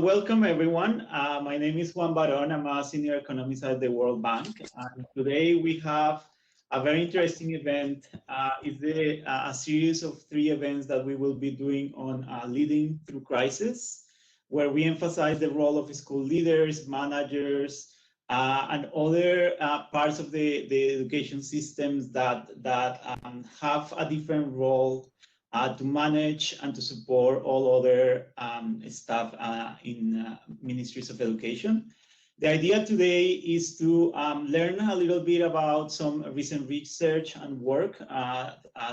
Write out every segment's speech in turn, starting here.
Welcome everyone. My name is Juan Baron. I'm a senior economist at the World Bank. And today we have a very interesting event. It's a series of 3 events that we will be doing on leading through crisis, where we emphasize the role of school leaders, managers, and other parts of the education systems that have a different role to manage and to support all other staff in ministries of education. The idea today is to learn a little bit about some recent research and work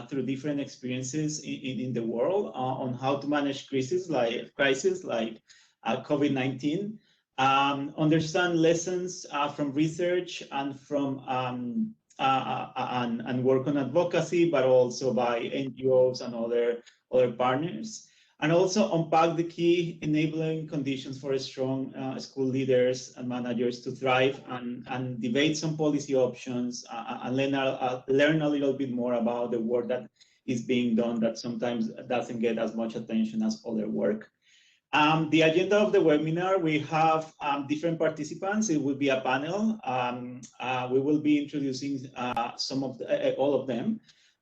through different experiences in the world on how to manage crises like COVID-19, understand lessons from research and from and work on advocacy, but also by NGOs and other partners, and also unpack the key enabling conditions for strong school leaders and managers to thrive, and debate some policy options and learn a little bit more about the work that is being done that sometimes doesn't get as much attention as other work. The agenda of the webinar, we have different participants. It will be a panel. We will be introducing all of them.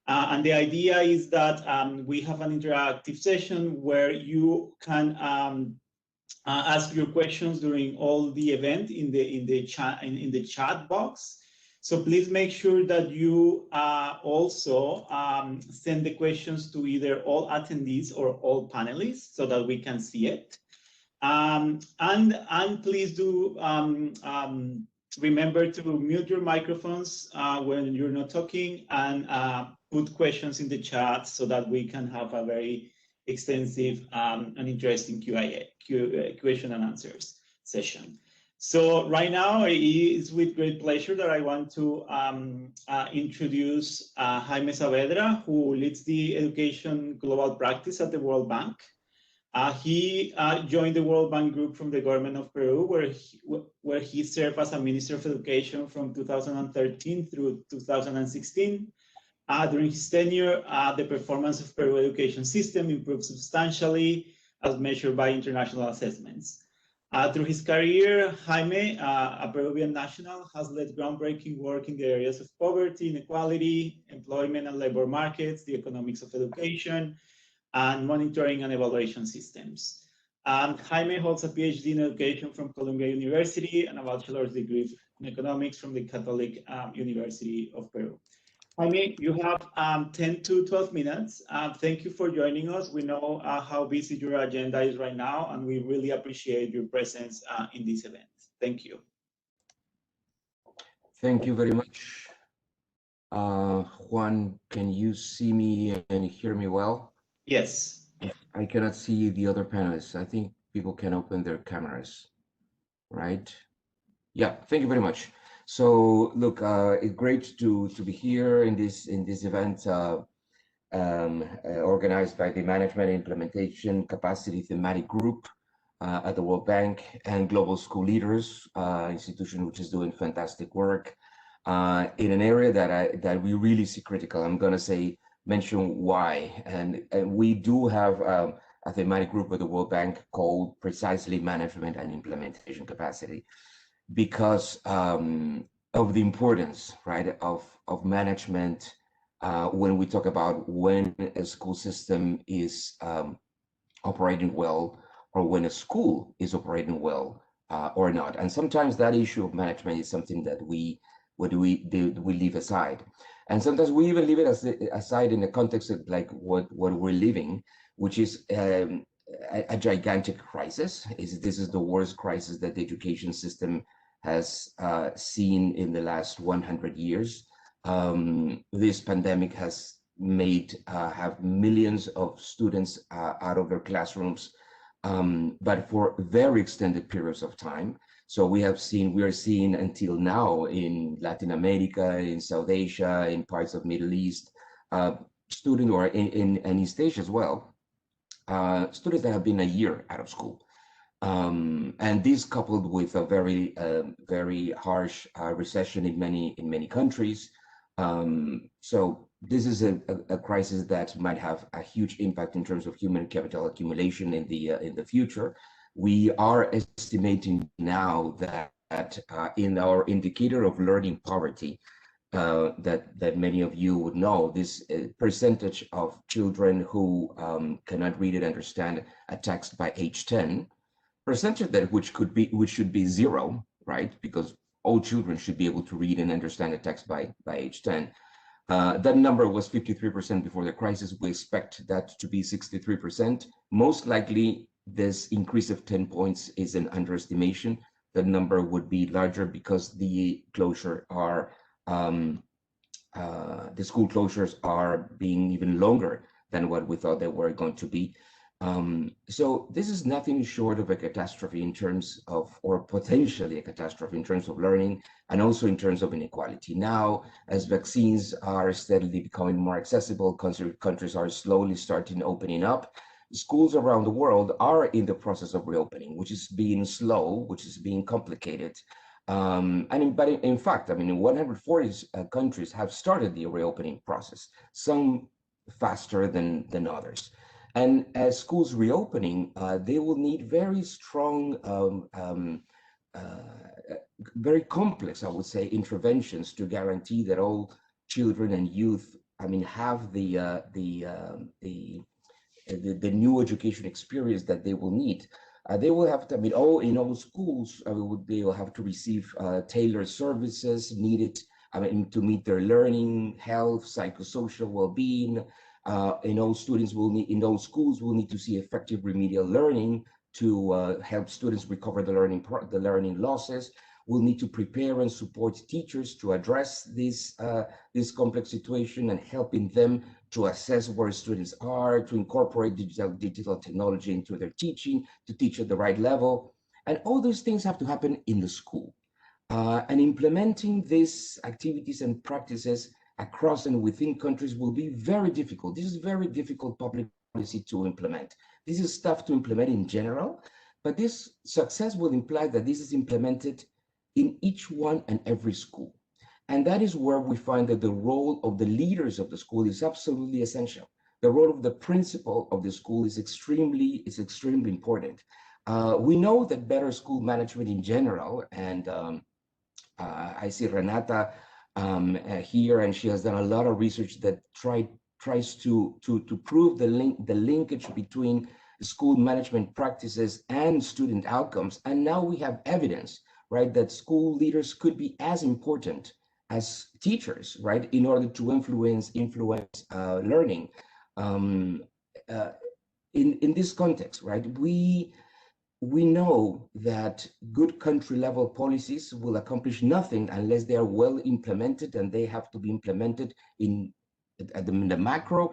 And the idea is that we have an interactive session where you can ask your questions during all the event in the chat box. So please make sure that you also send the questions to either all attendees or all panelists so that we can see it. And please do remember to mute your microphones when you're not talking, and put questions in the chat so that we can have a very extensive and interesting question and answers session. So right now, it is with great pleasure that I want to introduce Jaime Saavedra, who leads the Education Global Practice at the World Bank. He joined the World Bank Group from the government of Peru, where he served as a Minister of Education from 2013 through 2016. During his tenure, the performance of Peru education system improved substantially as measured by international assessments. Through his career, Jaime, a Peruvian national, has led groundbreaking work in the areas of poverty, inequality, employment and labor markets, the economics of education, and monitoring and evaluation systems. Jaime holds a PhD in education from Columbia University and a bachelor's degree in economics from the Catholic University of Peru. Jaime, you have 10 to 12 minutes. Thank you for joining us. We know how busy your agenda is right now, and we really appreciate your presence in this event. Thank you. Thank you very much. Juan, can you see me and hear me well? Yes. I cannot see the other panelists. I think people can open their cameras, right? Yeah, thank you very much. So look, it's great to be here in this event organized by the Management and Implementation Capacity Thematic Group at the World Bank and Global School Leaders institution, which is doing fantastic work in an area that we really see critical. I'm going to mention why, and we do have a thematic group at the World Bank called precisely Management and Implementation Capacity, because of the importance, right, of management when we talk about when a school system is operating well, or when a school is operating well or not. And sometimes that issue of management is something that we leave aside, and sometimes we even leave it aside in the context of like what we're living, which is a gigantic crisis. This is the worst crisis that the education system has seen in the last 100 years. This pandemic has made have millions of students out of their classrooms, but for very extended periods of time. So we are seeing until now in Latin America, in South Asia, in parts of Middle East, students, or in East Asia as well, students that have been a year out of school. And this coupled with a very harsh recession in many countries. So this is a crisis that might have a huge impact in terms of human capital accumulation in the future. We are estimating now that in our indicator of learning poverty, that many of you would know, this percentage of children who cannot read and understand a text by age 10, percentage that which should be zero, right? Because all children should be able to read and understand a text by age 10. That number was 53% before the crisis. We expect that to be 63%. Most likely, this increase of 10 points is an underestimation. The number would be larger because the school closures are being even longer than what we thought they were going to be. So this is nothing short of a catastrophe in terms of, or potentially a catastrophe in terms of learning, and also in terms of inequality. Now, as vaccines are steadily becoming more accessible, countries are slowly starting opening up. Schools around the world are in the process of reopening, which is being slow, which is being complicated. But in fact, I mean, 140 countries have started the reopening process, some faster than others. And as schools reopening, they will need very strong, very complex, I would say, interventions to guarantee that all children and youth, I mean, have the new education experience that they will need. They will have to, I mean, in all schools, they will have to receive tailored services needed, I mean, to meet their learning, health, psychosocial well-being. In all schools will need to see effective remedial learning to help students recover the learning losses. We'll need to prepare and support teachers to address this complex situation and helping them to assess where students are, to incorporate digital technology into their teaching, to teach at the right level. And all those things have to happen in the school. And implementing these activities and practices across and within countries will be very difficult. This is very difficult public policy to implement. This is tough to implement in general, but this success will imply that this is implemented in each one and every school. And that is where we find that the role of the leaders of the school is absolutely essential. The role of the principal of the school is extremely important. We know that better school management in general, and I see Renata here, and she has done a lot of research that tries to prove the linkage between school management practices and student outcomes. And now we have evidence, right, that school leaders could be as important as teachers, right, in order to influence learning. In this context, right, we know that good country level policies will accomplish nothing unless they are well implemented, and they have to be implemented in the macro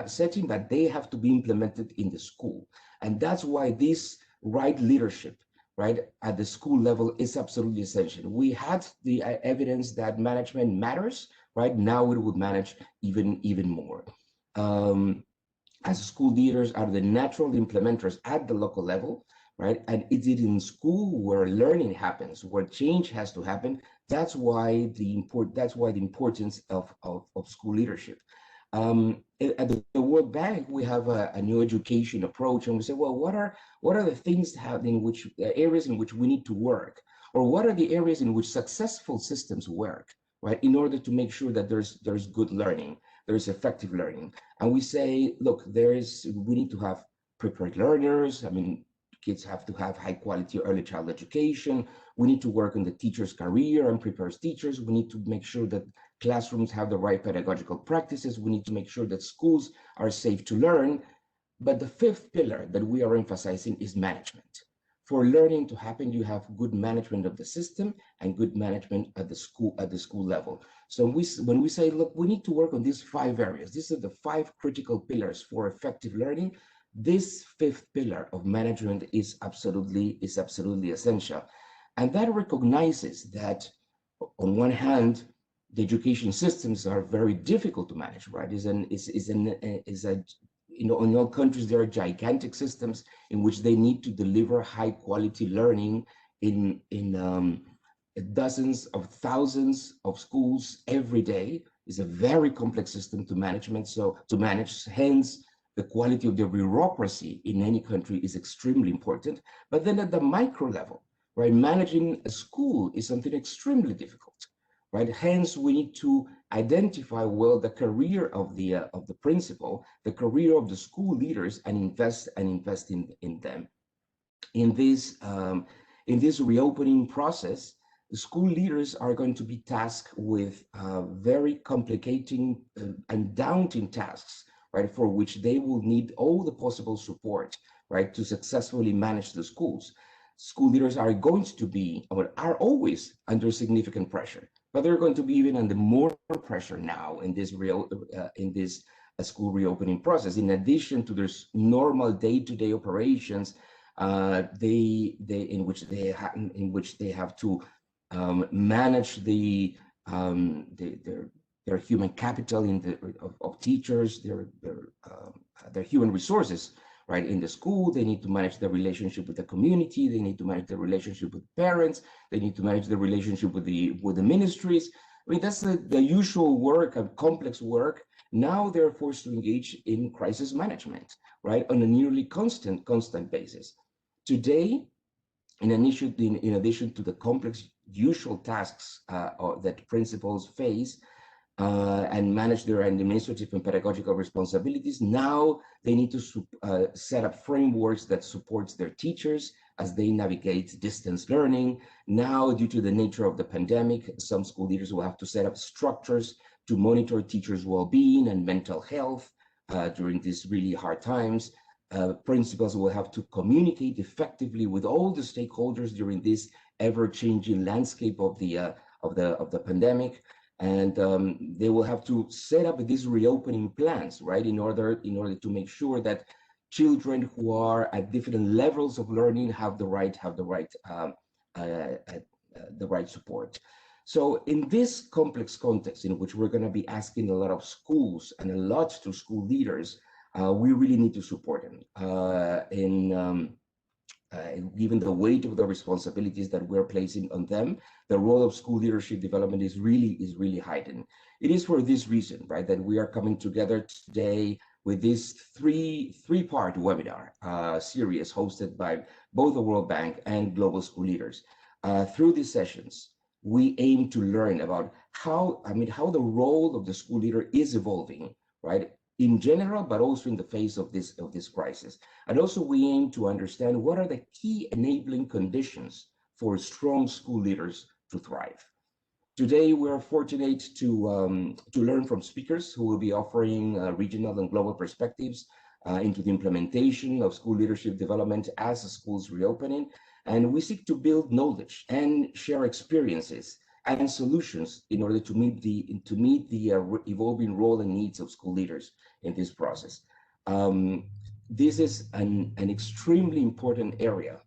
setting, but they have to be implemented in the school. And that's why this right leadership, right, at the school level is absolutely essential. We had the evidence that management matters, right? Now it would manage even more. As school leaders are the natural implementers at the local level, right? And it's in school where learning happens, where change has to happen. That's why the importance of school leadership. At the World Bank, we have a new education approach, and we say, well, what are the things areas in which we need to work, or what are the areas in which successful systems work, right? In order to make sure that there's good learning, there's effective learning, and we say, look, we need to have prepared learners. I mean, kids have to have high quality early child education. We need to work on the teacher's career and prepare teachers. We need to make sure that classrooms have the right pedagogical practices. We need to make sure that schools are safe to learn. But the fifth pillar that we are emphasizing is management. For learning to happen, you have good management of the system and good management at the school level. So when we say, look, we need to work on these 5 areas. These are the 5 critical pillars for effective learning. This fifth pillar of management is absolutely essential. And that recognizes that on one hand, the education systems are very difficult to manage, right? In all countries, there are gigantic systems in which they need to deliver high quality learning in dozens of thousands of schools every day. Is a very complex system to manage. Hence, The quality of the bureaucracy in any country is extremely important. But then at the micro level, right, managing a school is something extremely difficult, right? Hence, we need to identify well the career of the principal, the career of the school leaders, and invest in them. In this reopening process, the school leaders are going to be tasked with very complicating and daunting tasks, right, for which they will need all the possible support, right, to successfully manage the schools. School leaders are going to be, or are always under significant pressure, but they're going to be even under more pressure now in this school reopening process. In addition to their normal day-to-day operations, in which they have to manage their human capital of teachers, their human resources, right, in the school. They need to manage the relationship with the community. They need to manage the relationship with parents. They need to manage the relationship with the ministries. I mean, that's the usual work of complex work. Now they're forced to engage in crisis management, right, on a nearly constant basis. Today, in addition to the complex usual tasks that principals face and manage their administrative and pedagogical responsibilities, now they need to set up frameworks that supports their teachers as they navigate distance learning. Now, due to the nature of the pandemic, some school leaders will have to set up structures to monitor teachers' well-being and mental health during these really hard times. Principals will have to communicate effectively with all the stakeholders during this ever-changing landscape of the pandemic, and they will have to set up these reopening plans, right, in order to make sure that children who are at different levels of learning have the right support. So in this complex context, in which we're going to be asking a lot of schools and a lot to school leaders, we really need to support them given the weight of the responsibilities that we're placing on them. The role of school leadership development is really heightened. It is for this reason, right, that we are coming together today with this three-part webinar series hosted by both the World Bank and global school leaders. Through these sessions, we aim to learn about how the role of the school leader is evolving, right, in general, but also in the face of this crisis. And also we aim to understand what are the key enabling conditions for strong school leaders to thrive. Today, we are fortunate to learn from speakers who will be offering regional and global perspectives into the implementation of school leadership development as the schools reopening. And we seek to build knowledge and share experiences and solutions in order to meet the evolving role and needs of school leaders in this process. This is an extremely important area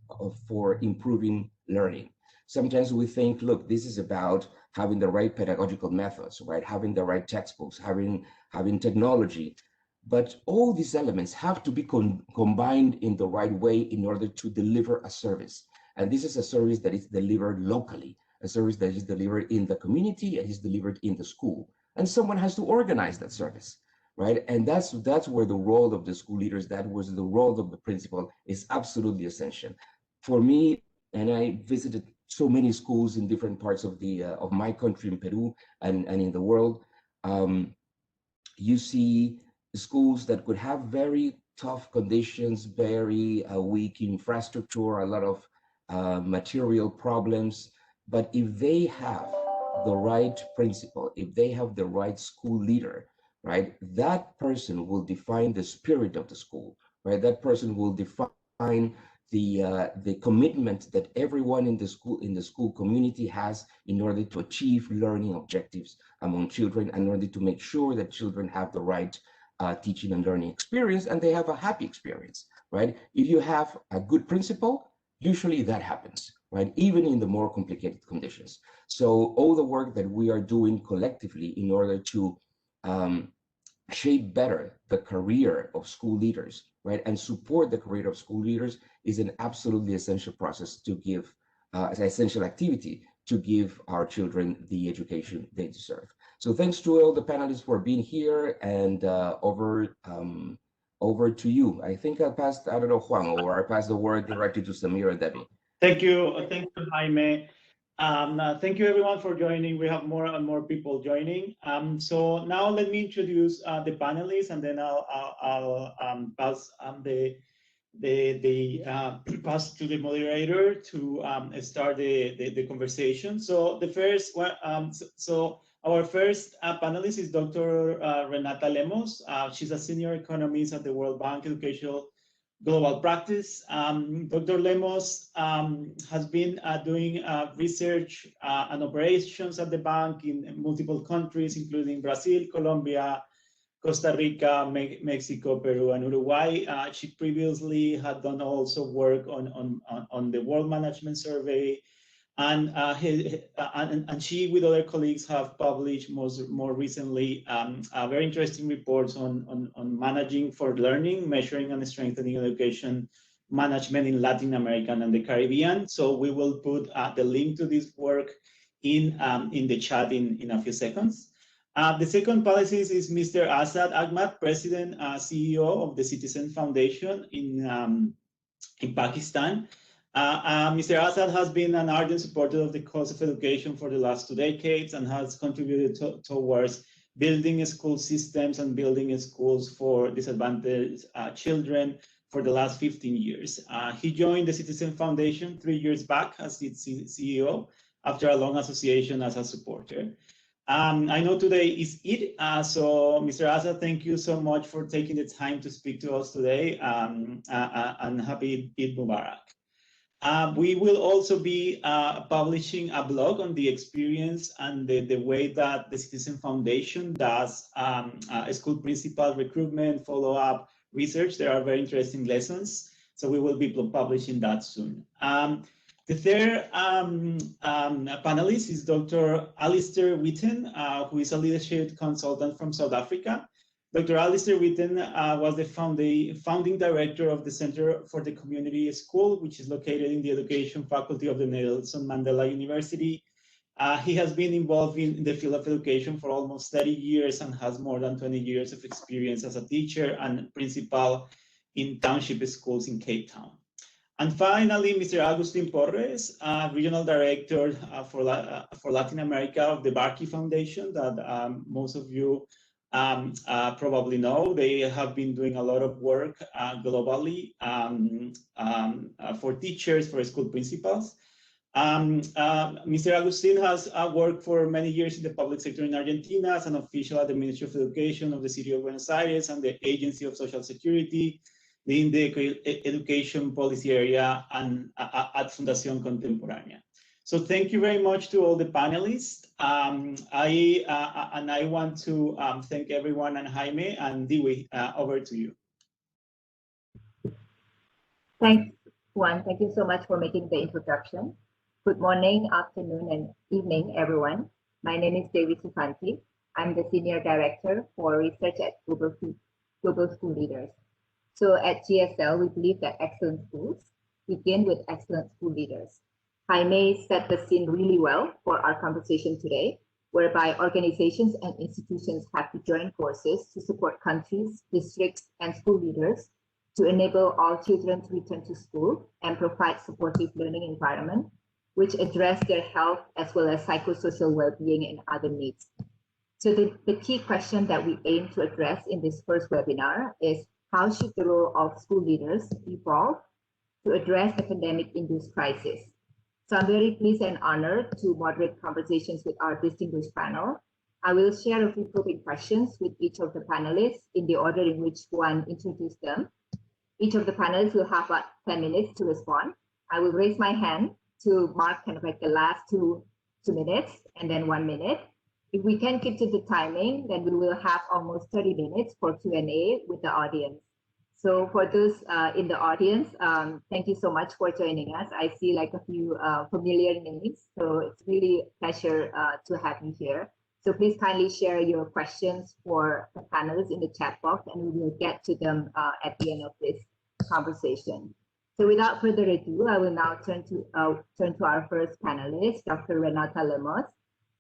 for improving learning. Sometimes we think, look, this is about having the right pedagogical methods, right? Having the right textbooks, having technology. But all these elements have to be combined in the right way in order to deliver a service. And this is a service that is delivered locally, a service that is delivered in the community and is delivered in the school. And someone has to organize that service, right? And that's where the role of the school leaders, that was the role of the principal, is absolutely essential. For me, and I visited so many schools in different parts of my country, in Peru and in the world, you see schools that could have very tough conditions, very weak infrastructure, a lot of material problems. But if they have the right principal, if they have the right school leader, right, that person will define the spirit of the school, right? That person will define the commitment that everyone in the school community has in order to achieve learning objectives among children, in order to make sure that children have the right teaching and learning experience, and they have a happy experience, right? If you have a good principal, usually that happens, right? Even in the more complicated conditions. So all the work that we are doing collectively in order to shape better the career of school leaders, right, and support the career of school leaders is an absolutely essential process to give, essential activity to give our children the education they deserve. So thanks to all the panelists for being here, and over over to you. I think I passed, I don't know, Juan, or I passed the word directly to Samir and Debbie. Thank you, Jaime. Thank you everyone for joining. We have more and more people joining. So now let me introduce the panelists, and then I'll pass the pass to the moderator to start the conversation. So the first one, so our first panelist is Dr. Renata Lemos. She's a senior economist at the World Bank Educational Global Practice. Dr. Lemos has been doing research and operations at the bank in multiple countries, including Brazil, Colombia, Costa Rica, Mexico, Peru, and Uruguay. She previously had done also work on the World Management Survey, and she, with other colleagues, have published more recently very interesting reports on managing for learning, measuring and strengthening education management in Latin America and the Caribbean. So we will put the link to this work in the chat in a few seconds. The second panelist is Mr. Asad Ahmad, President, CEO of the Citizen Foundation in Pakistan. Mr. Asad has been an ardent supporter of the cause of education for the last 2 decades and has contributed towards building school systems and building schools for disadvantaged children for the last 15 years. He joined the Citizen Foundation 3 years back as its CEO after a long association as a supporter. I know today is Eid, so Mr. Asad, thank you so much for taking the time to speak to us today, and happy Eid Mubarak. We will also be publishing a blog on the experience and the way that the Citizen Foundation does school principal recruitment, follow-up, research. There are very interesting lessons, so we will be publishing that soon. The third panelist is Dr. Alistair Witten, who is a leadership consultant from South Africa. Dr. Alistair Witten was the founding director of the Center for the Community School, which is located in the Education Faculty of the Nelson Mandela University. He has been involved in the field of education for almost 30 years and has more than 20 years of experience as a teacher and principal in township schools in Cape Town. And finally, Mr. Agustin Porres, Regional Director for Latin America of the Barkey Foundation, that most of you probably know. They have been doing a lot of work globally for teachers, for school principals. Mr. Agustin has worked for many years in the public sector in Argentina as an official at the Ministry of Education of the City of Buenos Aires and the Agency of Social Security, in the education policy area, and at Fundación Contemporánea. So thank you very much to all the panelists. I want to thank everyone, and Jaime and Dewey, over to you. Thanks, Juan. Thank you so much for making the introduction. Good morning, afternoon, and evening, everyone. My name is Dewi Sufanti. I'm the Senior Director for Research at Global School Leaders. So at GSL, we believe that excellent schools begin with excellent school leaders. Jaime set the scene really well for our conversation today, whereby organizations and institutions have to join forces to support countries, districts, and school leaders to enable all children to return to school and provide supportive learning environment, which address their health as well as psychosocial well-being and other needs. So the key question that we aim to address in this first webinar is, how should the role of school leaders evolve to address the pandemic-induced crisis? So I'm very pleased and honored to moderate conversations with our distinguished panel. I will share a few probing questions with each of the panelists in the order in which Juan introduced them. Each of the panelists will have about 10 minutes to respond. I will raise my hand to mark kind of like the last two minutes and then 1 minute. If we can keep to the timing, then we will have almost 30 minutes for Q&A with the audience. So for those in the audience, thank you so much for joining us. I see like a few familiar names, so it's really a pleasure to have you here. So please kindly share your questions for the panelists in the chat box, and we will get to them at the end of this conversation. So without further ado, I will now turn to our first panelist, Dr. Renata Lemos.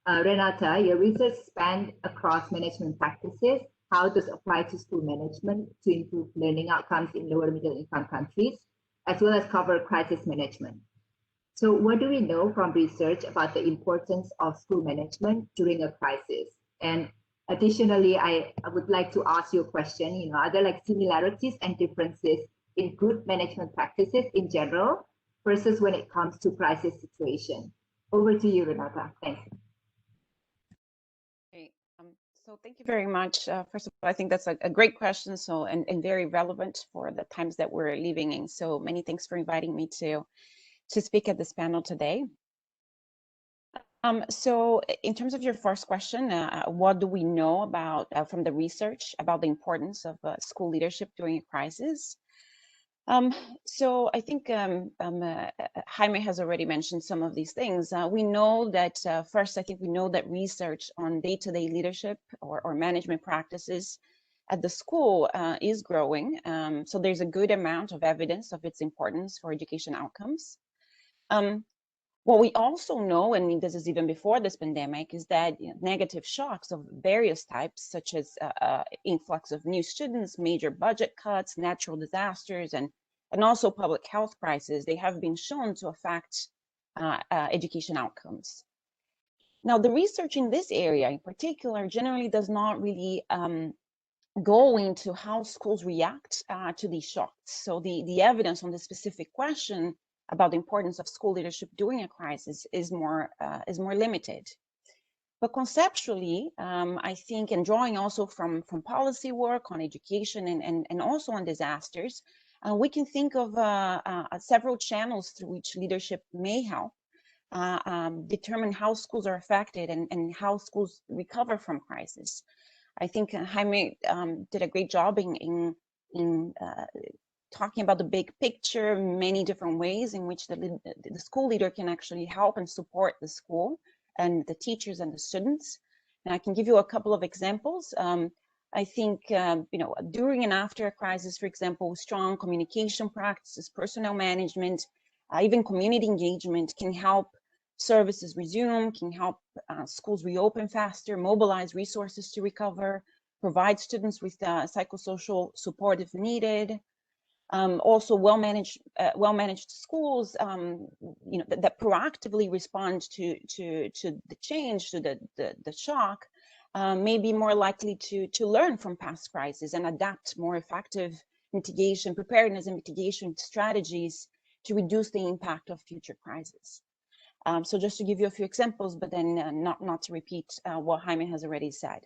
Renata, your research spanned across management practices, how does it apply to school management to improve learning outcomes in lower middle income countries, as well as cover crisis management. So what do we know from research about the importance of school management during a crisis? And additionally, I would like to ask you a question, are there like similarities and differences in good management practices in general versus when it comes to crisis situation? Over to you, Renata. Thanks. Okay. So thank you very much. First of all, I think that's a great question, and very relevant for the times that we're living in. So many thanks for inviting me to speak at this panel today. So in terms of your first question, what do we know about from the research about the importance of school leadership during a crisis? So I think Jaime has already mentioned some of these things. We know that first, I think we know that research on day-to-day leadership or management practices at the school is growing. So there's a good amount of evidence of its importance for education outcomes. What we also know, and this is even before this pandemic, is that negative shocks of various types, such as influx of new students, major budget cuts, natural disasters, and also public health crises, they have been shown to affect education outcomes. Now, the research in this area in particular generally does not really go into how schools react to these shocks. So the evidence on the specific question about the importance of school leadership during a crisis is more limited. But conceptually, I think, and drawing also from policy work on education and also on disasters, we can think of several channels through which leadership may help determine how schools are affected and how schools recover from crisis. I think Jaime did a great job in talking about the big picture, many different ways in which the school leader can actually help and support the school and the teachers and the students. And I can give you a couple of examples. I think, during and after a crisis, for example, strong communication practices, personnel management, even community engagement can help services resume, can help schools reopen faster, mobilize resources to recover, provide students with psychosocial support if needed. Also, well-managed schools, that proactively respond to the change, to the shock, may be more likely to learn from past crises and adapt more effective preparedness and mitigation strategies to reduce the impact of future crises. So just to give you a few examples, but then not to repeat what Jaime has already said.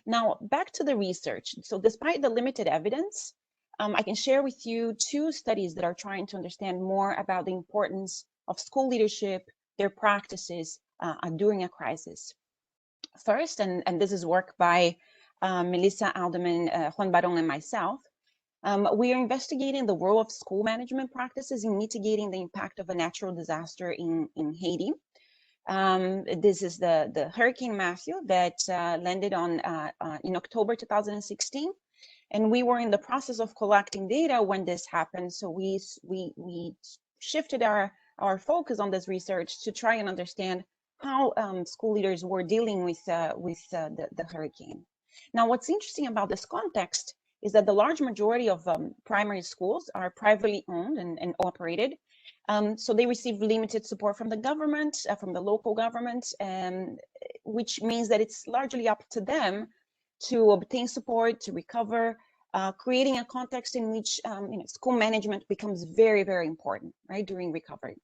Now, back to the research. So despite the limited evidence, I can share with you two studies that are trying to understand more about the importance of school leadership, their practices during a crisis. First, and this is work by Melissa Alderman, Juan Barón, and myself, we are investigating the role of school management practices in mitigating the impact of a natural disaster in Haiti. This is the Hurricane Matthew that landed in October 2016. And we were in the process of collecting data when this happened. So we shifted our focus on this research to try and understand how school leaders were dealing with the hurricane. Now, what's interesting about this context is that the large majority of primary schools are privately owned and operated. So they receive limited support from the government, from the local government, which means that it's largely up to them to obtain support, to recover, creating a context in which school management becomes very, very important, right, during recovery.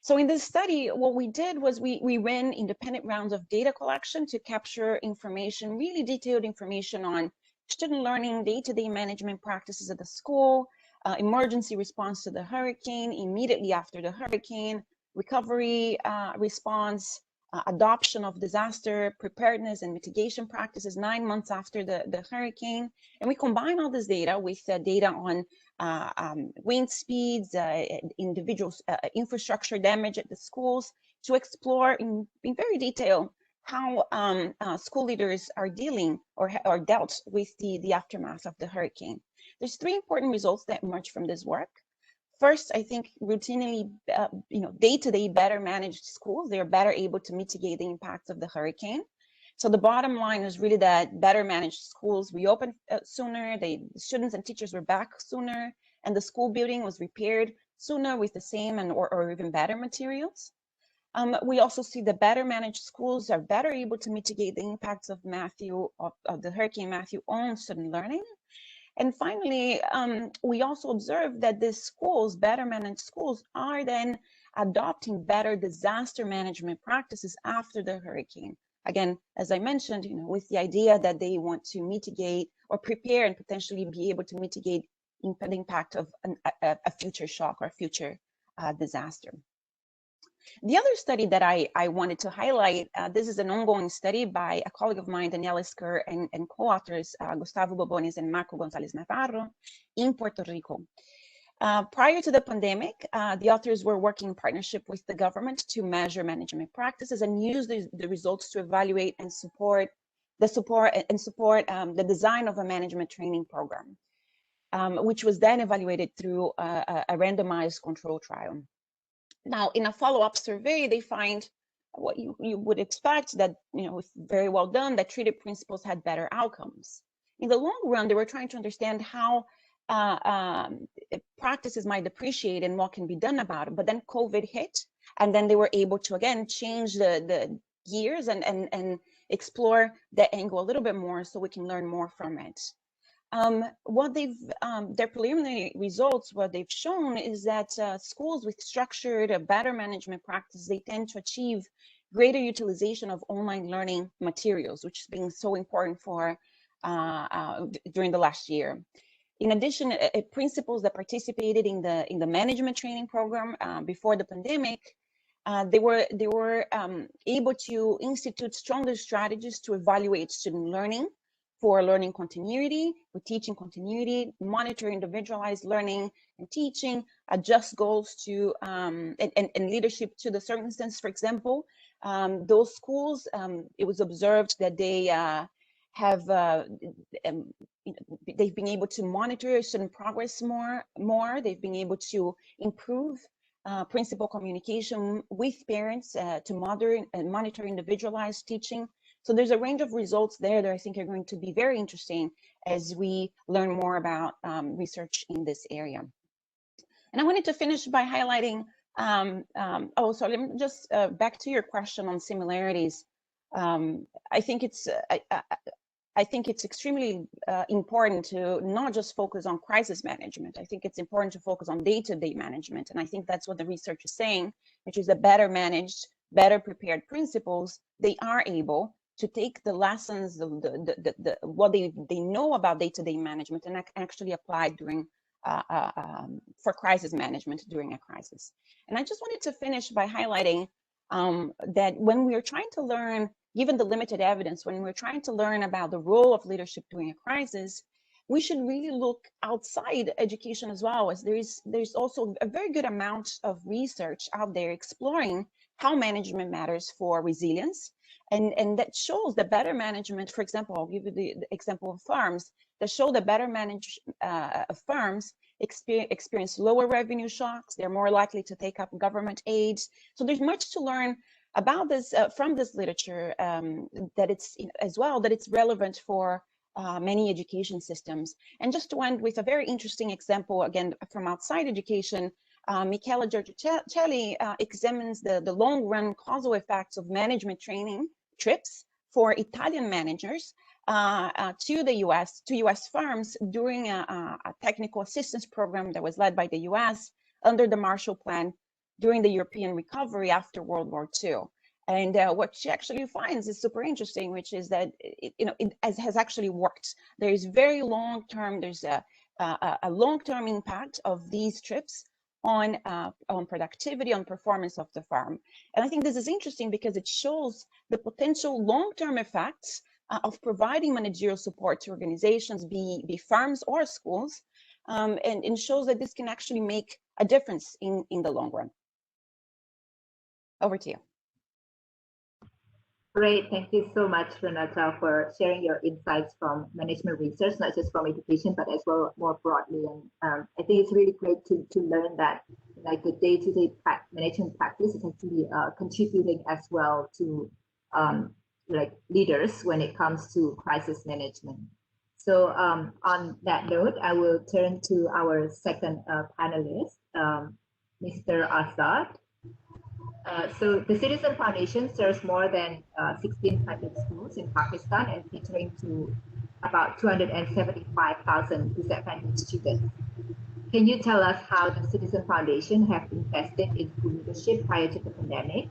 So in this study, what we did was we ran independent rounds of data collection to capture information, really detailed information on student learning, day-to-day management practices at the school, emergency response to the hurricane, immediately after the hurricane, recovery response, adoption of disaster preparedness and mitigation practices 9 months after the hurricane. And we combine all this data with data on wind speeds, individual infrastructure damage at the schools to explore in very detail how school leaders are dealing or dealt with the aftermath of the hurricane. There's three important results that emerge from this work. First, I think routinely, day-to-day better managed schools, they're better able to mitigate the impacts of the hurricane. So the bottom line is really that better managed schools reopened sooner, the students and teachers were back sooner, and the school building was repaired sooner with the same and or even better materials. We also see that better managed schools are better able to mitigate the impacts of the Hurricane Matthew on student learning. And finally, we also observe that the schools, better managed schools, are then adopting better disaster management practices after the hurricane. Again, as I mentioned, with the idea that they want to mitigate or prepare and potentially be able to mitigate the impact of a future shock or future disaster. The other study that I wanted to highlight, this is an ongoing study by a colleague of mine, Daniela Esquer, and co-authors Gustavo Bobones and Marco Gonzalez Navarro in Puerto Rico. Prior to the pandemic, the authors were working in partnership with the government to measure management practices and use the results to evaluate and support the design of a management training program, which was then evaluated through a randomized control trial. Now, in a follow-up survey, they find what you would expect, that it's very well done, that treated principals had better outcomes. In the long run, they were trying to understand how practices might depreciate and what can be done about it. But then COVID hit, and then they were able to again change the gears and explore that angle a little bit more, so we can learn more from it. Their preliminary results, what they've shown is that schools with structured, better management practices, they tend to achieve greater utilization of online learning materials, which has been so important for during the last year. In addition, principals that participated in the management training program before the pandemic, they were able to institute stronger strategies to evaluate student learning, for learning continuity, with teaching continuity, monitor individualized learning and teaching, adjust goals to and leadership to the circumstance. For example, those schools, it was observed that they they've been able to monitor student progress more. They've been able to improve principal communication with parents to monitor individualized teaching. So there's a range of results there that I think are going to be very interesting as we learn more about research in this area. And I wanted to finish by highlighting, so let me just back to your question on similarities. I think it's extremely important to not just focus on crisis management. I think it's important to focus on day-to-day management. And I think that's what the research is saying, which is that better managed, better prepared principals, they are able to take the lessons, what they know about day-to-day management and actually apply during for crisis management during a crisis. And I just wanted to finish by highlighting that when we are trying to learn, given the limited evidence, when we're trying to learn about the role of leadership during a crisis, we should really look outside education as well, as there's also a very good amount of research out there exploring how management matters for resilience. And that shows that better management, for example, I'll give you the example of farms, that show that better managed firms experience lower revenue shocks. They're more likely to take up government aid. So there's much to learn about this from this literature, that it's as well that it's relevant for many education systems. And just to end with a very interesting example, again, from outside education, Michela Giorgicelli examines the long-run causal effects of management training trips for Italian managers to the US, to US firms during a technical assistance program that was led by the US under the Marshall Plan during the European recovery after World War II. And what she actually finds is super interesting, which is that it has actually worked. There is very long-term, there's a long-term impact of these trips on productivity, on performance of the farm. And I think this is interesting because it shows the potential long-term effects of providing managerial support to organizations, be farms or schools, and shows that this can actually make a difference in the long run. Over to you. Great, thank you so much, Renata, for sharing your insights from management research, not just from education, but as well more broadly. And I think it's really great to learn that like the day-to-day management practice is actually contributing as well to like leaders when it comes to crisis management. So on that note, I will turn to our second panelist, Mr. Azad. So the Citizen Foundation serves more than 1,600 schools in Pakistan and catering to about 275,000 disadvantaged students. Can you tell us how the Citizen Foundation have invested in school leadership prior to the pandemic,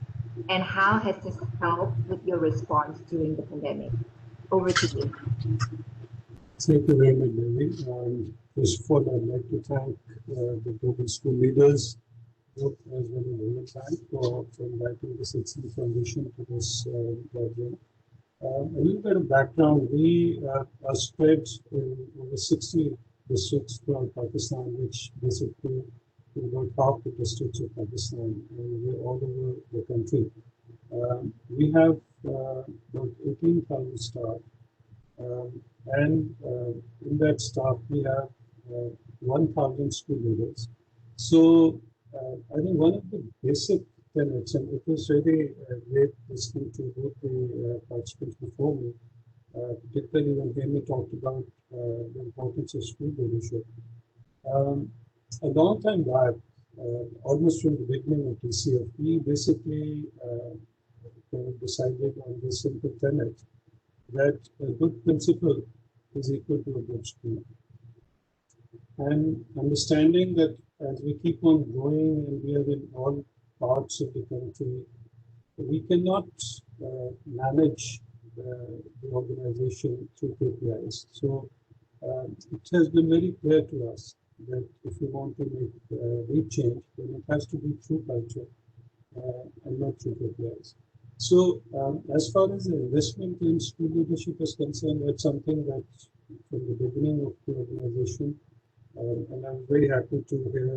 and how has this helped with your response during the pandemic? Over to you. Thank you very much, Devi. First of all, I'd like to thank the global school leaders group as well as the World Bank for inviting the Citizen Foundation to this gathering. A little bit of background: we are spread in over 60 districts throughout Pakistan, which basically is about half the districts of Pakistan, and we're all over the country. We have about 18,000 staff, and in that staff we have 1,000 school leaders. So I think one of the basic tenets, and it was really great listening to both the participants before me, particularly when Amy talked about the importance of school leadership. A long time back, almost from the beginning of TCF, we basically decided on this simple tenet that a good principal is equal to a good school. And understanding that as we keep on growing and we are in all parts of the country, we cannot manage the organization through KPIs. So it has been very clear to us that if we want to make real change, then it has to be through culture and not through KPIs. So as far as the investment in school leadership is concerned, that's something that from the beginning of the organization, and I'm very happy to hear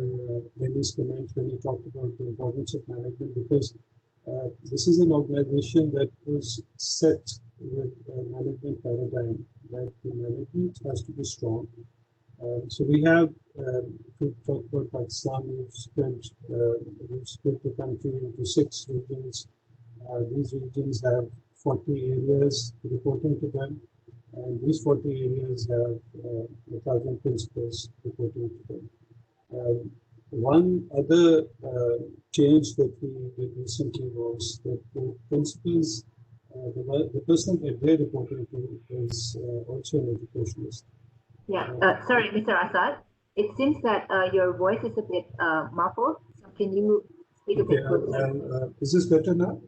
Amy's comments when he talked about the importance of management, because this is an organization that was set with a management paradigm that the management has to be strong. So we have, if we talk about Pakistan, we've split the country into 6 regions. These regions have 40 areas reporting to them, and these 40 areas have 1,000 principals reporting to them. One other change that we did recently was that the principals, the person that they're reporting to is also an educationalist. Yeah, sorry, Mr. Azad. It seems that your voice is a bit muffled. So can you speak a bit closer? Is this better now?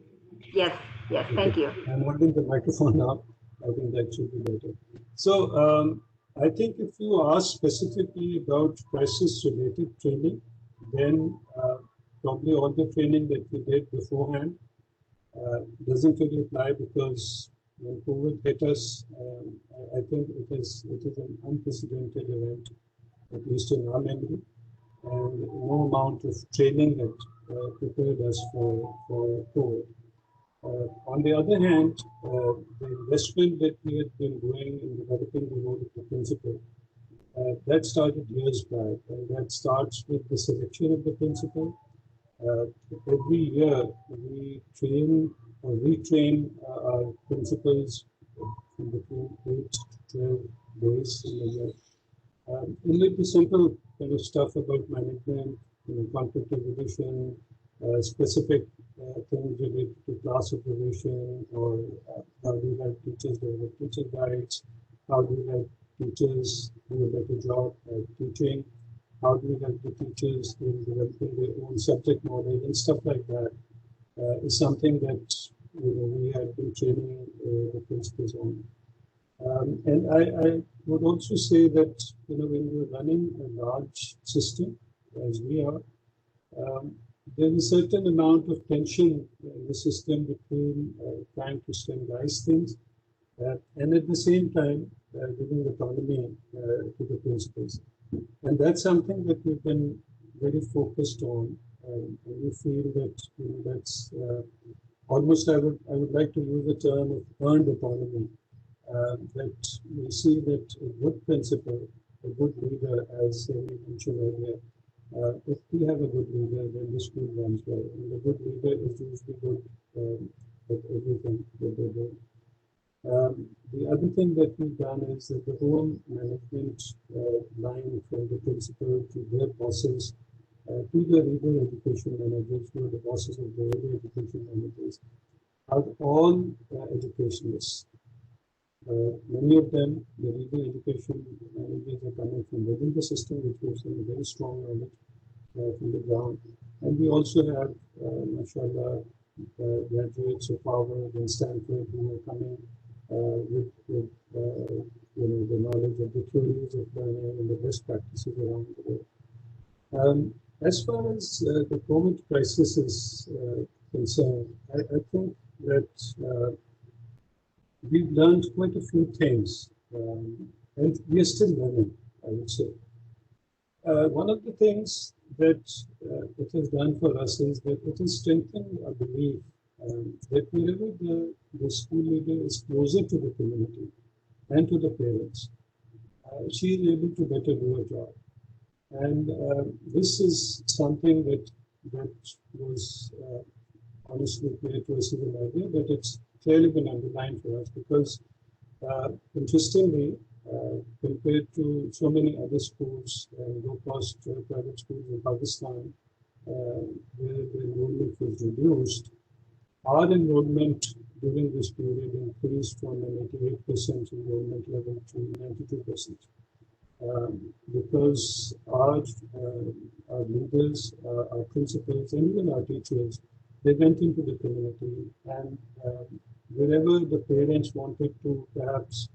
Yes, yes, okay. Thank you. I'm holding the microphone now. I think that should be better. So I think if you ask specifically about crisis-related training, then probably all the training that we did beforehand doesn't really apply, because when COVID hit us, I think it is an unprecedented event, at least in our memory, and no amount of training had prepared us for COVID. On the other hand, the investment that we had been doing in developing the role of the principal, that started years back, and that starts with the selection of the principal. Every year, we train or retrain our principals from between 8 to 12 days in a year. And with the simple kind of stuff about management, conflict resolution, specific things related to class observation, or how do you help teachers develop teacher guides, how do you help teachers do a better job at teaching, how do you help the teachers in developing their own subject knowledge, and stuff like that is something that we have been training the principals on. And I would also say that when you're running a large system, as we are, there's a certain amount of tension in the system between trying to standardize things and at the same time giving autonomy to the principals. And that's something that we've been very focused on, and we feel that that's almost, I would like to use the term of earned autonomy. That we see that a good principal, a good leader, as Amy mentioned earlier, if we have a good leader, then the school runs well. And the good leader is usually good at everything that they do. The other thing that we've done is that the whole management line from the principal to their bosses to the regional education managers, who are the bosses of the early education managers, are all educationists. Many of them, the regional education managers, are coming from within the system, which gives them a very strong knowledge from the ground. And we also have, mashallah, graduates of Harvard and Stanford who are coming with the knowledge of the theories of learning and the best practices around the world. As far as the COVID crisis is concerned, I think that we've learned quite a few things, and we are still learning, I would say. One of the things that it has done for us is that it has strengthened our belief that wherever the school leader is closer to the community and to the parents, she is able to better do her job. And this is something that was honestly clear to us even earlier, but it's clearly been underlined for us because, interestingly, compared to so many other schools, low-cost private schools in Pakistan, where the enrollment was reduced, our enrollment during this period increased from an 88% enrollment level to 92%. Because our leaders, our principals, and even our teachers, they went into the community, and wherever the parents wanted to perhaps,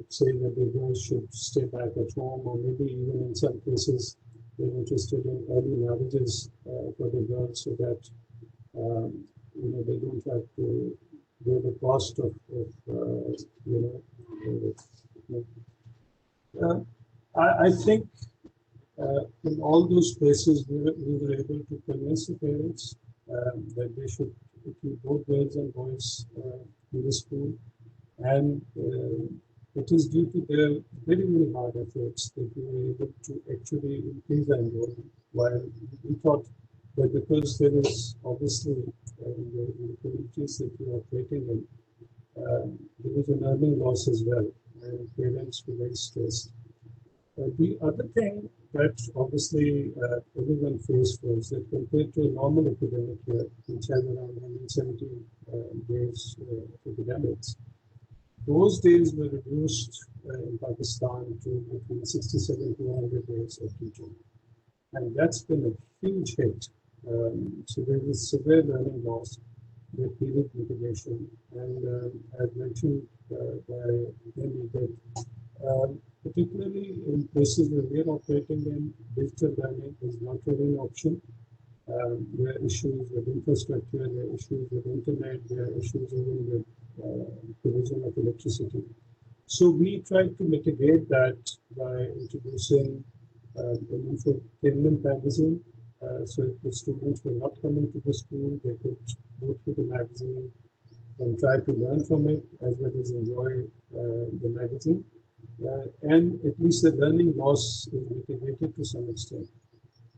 say that the girls should stay back at home, or maybe even in some cases they're interested in early marriages for the girls, so that they don't have to bear the cost of I think in all those places we were able to convince the parents that they should keep both girls and boys in the school, and it is due to their very, very hard efforts that we were able to actually increase the enrollment. While we thought that because there is obviously in the communities that we are operating in, there was an earning loss as well, and parents were very stressed. The other thing that obviously everyone faced was that compared to a normal academic year, which has around 170 days of academics, those days were reduced in Pakistan to between 67 to 100 days of teaching. And that's been a huge hit. So there was severe learning loss with period mitigation. And as mentioned by Amy, that particularly in places where we are operating in, digital learning is not really an option. There are issues with infrastructure, there are issues with internet, there are issues even with provision of electricity. So we tried to mitigate that by introducing an infotainment magazine. So if the students were not coming to the school, they could go through the magazine and try to learn from it as well as enjoy the magazine. And at least the learning loss is mitigated to some extent.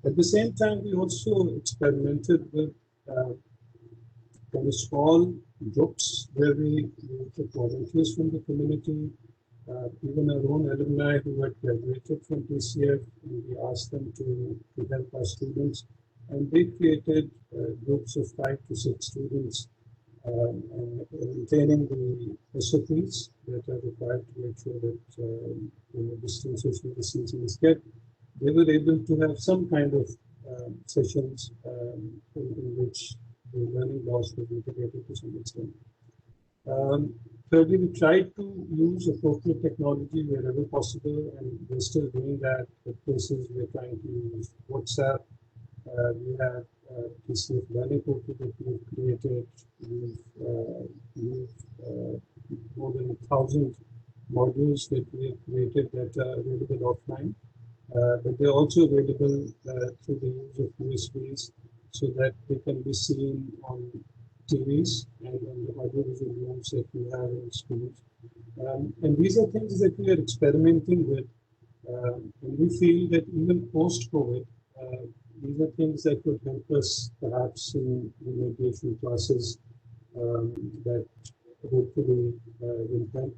At the same time, we also experimented with kind of small groups where we took volunteers from the community, even our own alumni who had graduated from TCF, and we asked them to help our students. And they created groups of 5 to 6 students and maintaining the SOPs that are required to make sure that distance social distancing is kept. They were able to have some kind of sessions in which the learning loss was mitigated to some extent. Thirdly, we tried to use appropriate technology wherever possible, and we're still doing that. At places we're trying to use WhatsApp. We have TCF Learning Portal that we've created. We've more than 1,000 modules that we have created that are available offline. But they're also available through the use of USBs so that they can be seen on TVs and on the audiovisual rooms that we have in schools. And these are things that we are experimenting with. And we feel that even post-COVID, these are things that could help us perhaps in remediation classes that hopefully will help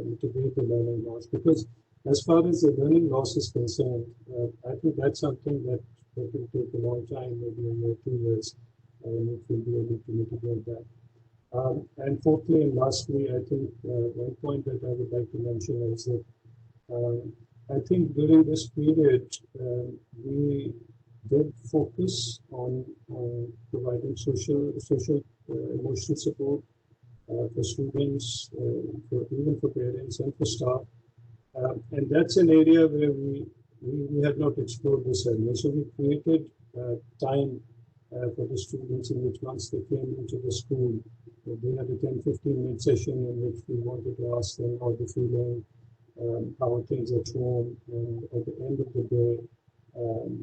mitigate the learning loss. Because as far as the learning loss is concerned, I think that's something that will take a long time, maybe a year, 2 years, if we'll be able to mitigate that. And fourthly and lastly, I think one point that I would like to mention is that I think during this period, we did focus on providing social, emotional support for students, even for parents and for staff. And that's an area where we had not explored this earlier. So we created time for the students in which once they came into the school, they had a 10-15 minute session in which we wanted to ask them how they're feeling, how are things at home, and at the end of the day,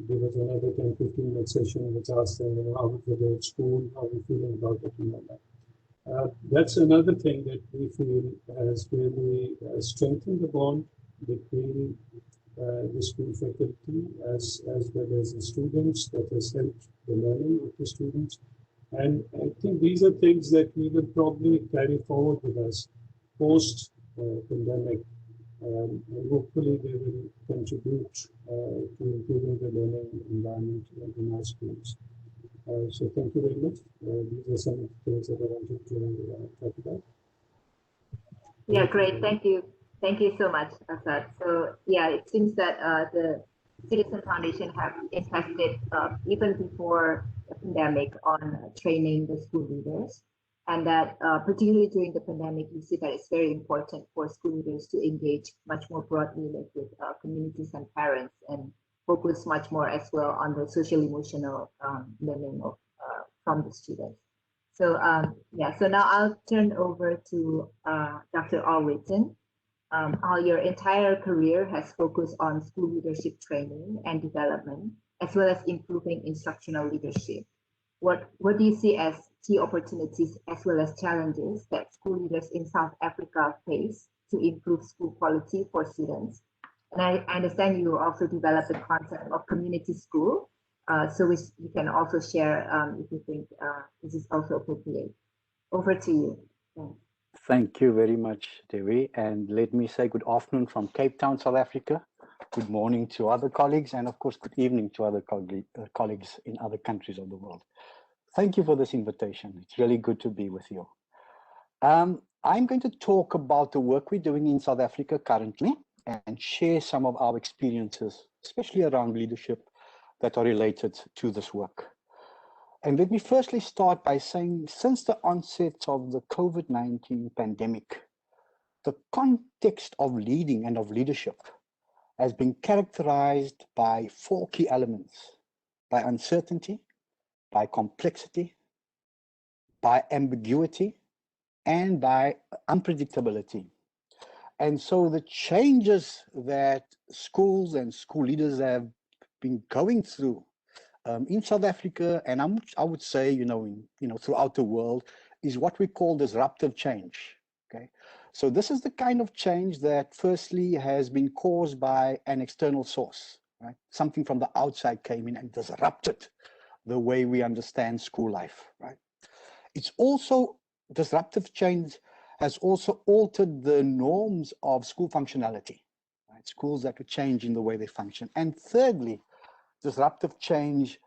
there was another 10-15 minute session which asked them, how was the day at school, how are we feeling about it, and all that. That's another thing that we feel has really strengthened the bond between the school faculty as well as the students, that has helped the learning of the students. And I think these are things that we will probably carry forward with us post pandemic, and hopefully they will contribute to improving the learning environment in our schools. So thank you very much. These are some things that I wanted to talk about. Yeah, great. Thank you. Thank you so much, Asad. So yeah, it seems that the Citizen Foundation have invested even before the pandemic on training the school leaders, and that particularly during the pandemic, we see that it's very important for school leaders to engage much more broadly with communities and parents, and focus much more as well on the social emotional learning of, from the students. So yeah, so now I'll turn over to Dr. Allwitten. Your entire career has focused on school leadership training and development, as well as improving instructional leadership. What do you see as key opportunities as well as challenges that school leaders in South Africa face to improve school quality for students? And I understand you also developed the concept of community school. So you can also share if you think this is also appropriate. Over to you. Thanks. Thank you very much, Devi. And let me say good afternoon from Cape Town, South Africa. Good morning to other colleagues, and of course, good evening to other colleagues in other countries of the world. Thank you for this invitation. It's really good to be with you. I'm going to talk about the work we're doing in South Africa currently and share some of our experiences, especially around leadership, that are related to this work. And let me firstly start by saying, since the onset of the COVID-19 pandemic, the context of leading and of leadership has been characterized by 4 key elements: by uncertainty, by complexity, by ambiguity, and by unpredictability. And so the changes that schools and school leaders have been going through in South Africa, and I would say, throughout the world, is what we call disruptive change. Okay, so this is the kind of change that firstly has been caused by an external source, right? Something from the outside came in and disrupted the way we understand school life, right? It's also, disruptive change has also altered the norms of school functionality, right? Schools that would change in the way they function. And thirdly, disruptive change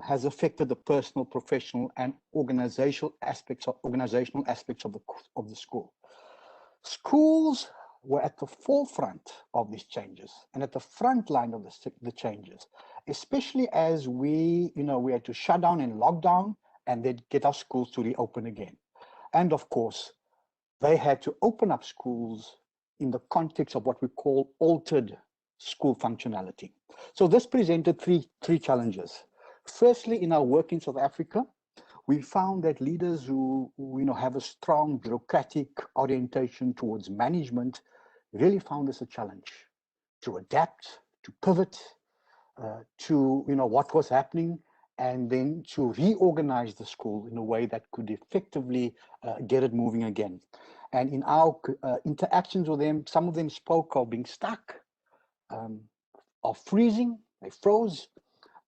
has affected the personal, professional, and organizational aspects of the school. Schools were at the forefront of these changes and at the front line of the changes, especially as we had to shut down and lock down and then get our schools to reopen again. And of course, they had to open up schools in the context of what we call altered school functionality. So this presented three challenges. Firstly, in our work in South Africa, we found that leaders who have a strong bureaucratic orientation towards management really found this a challenge to adapt, to pivot to what was happening, and then to reorganize the school in a way that could effectively get it moving again. And in our interactions with them, some of them spoke of being stuck, of freezing, they froze,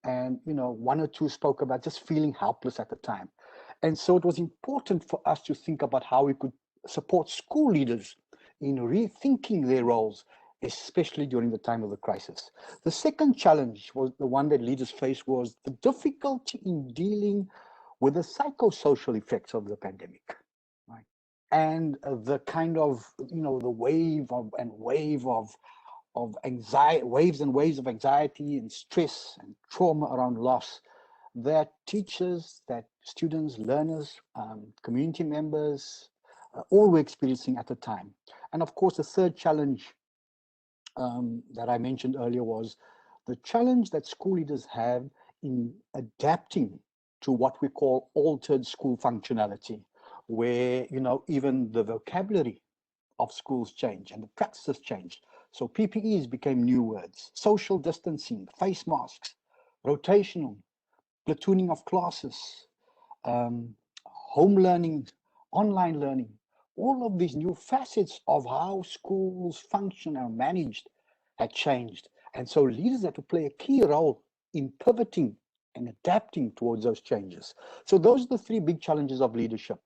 and 1 or 2 spoke about just feeling helpless at the time. And so it was important for us to think about how we could support school leaders in rethinking their roles, especially during the time of the crisis. The second challenge was the one that leaders faced, was the difficulty in dealing with the psychosocial effects of the pandemic, right? And the kind of, the wave of anxiety, waves and waves of anxiety and stress and trauma around loss that teachers, that students, learners, community members, all were experiencing at the time. And of course, the third challenge that I mentioned earlier was the challenge that school leaders have in adapting to what we call altered school functionality, where, even the vocabulary of schools change and the practices changed. So PPEs became new words: social distancing, face masks, rotational, platooning of classes, home learning, online learning, all of these new facets of how schools function and managed had changed. And so leaders had to play a key role in pivoting and adapting towards those changes. So those are the three big challenges of leadership.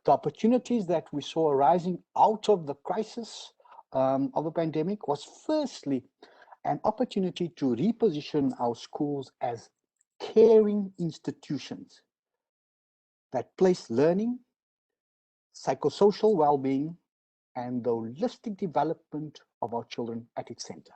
The opportunities that we saw arising out of the crisis of the pandemic was firstly an opportunity to reposition our schools as caring institutions that place learning, psychosocial well-being, and the holistic development of our children at its center.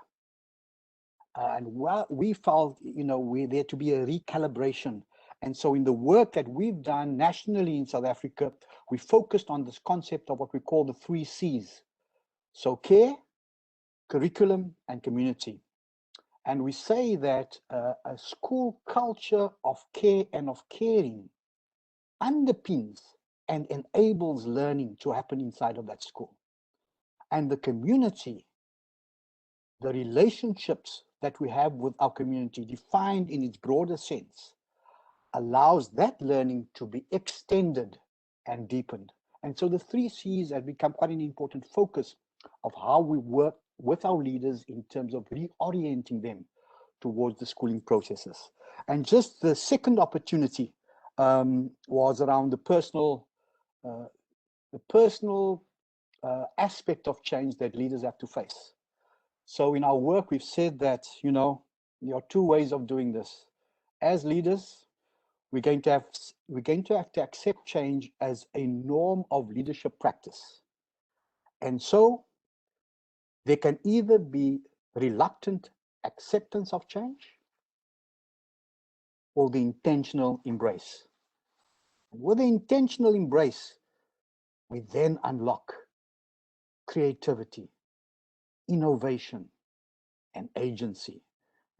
And we felt, there to be a recalibration. And so in the work that we've done nationally in South Africa, we focused on this concept of what we call the 3 C's. So care, curriculum, and community. And we say that a school culture of care and of caring underpins and enables learning to happen inside of that school. And the community, the relationships that we have with our community, defined in its broader sense, allows that learning to be extended and deepened. And so the 3 C's have become quite an important focus of how we work with our leaders in terms of reorienting them towards the schooling processes. And just the second opportunity was around the personal aspect of change that leaders have to face. So in our work, we've said that, there are 2 ways of doing this. As leaders, we're going to have to accept change as a norm of leadership practice. And so there can either be reluctant acceptance of change or the intentional embrace. And with the intentional embrace, we then unlock creativity, innovation, and agency.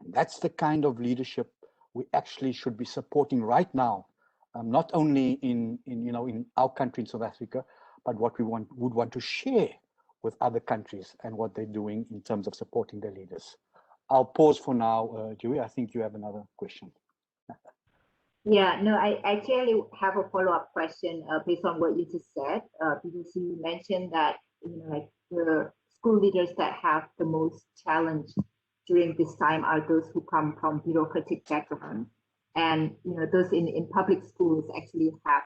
And that's the kind of leadership we actually should be supporting right now, not only in our country in South Africa, but what we would want to share with other countries and what they're doing in terms of supporting their leaders. I'll pause for now, Dewey. I think you have another question. Yeah, no, I actually have a follow-up question based on what you just said, because you mentioned that, like the school leaders that have the most challenge during this time are those who come from bureaucratic background. And, those in public schools actually have,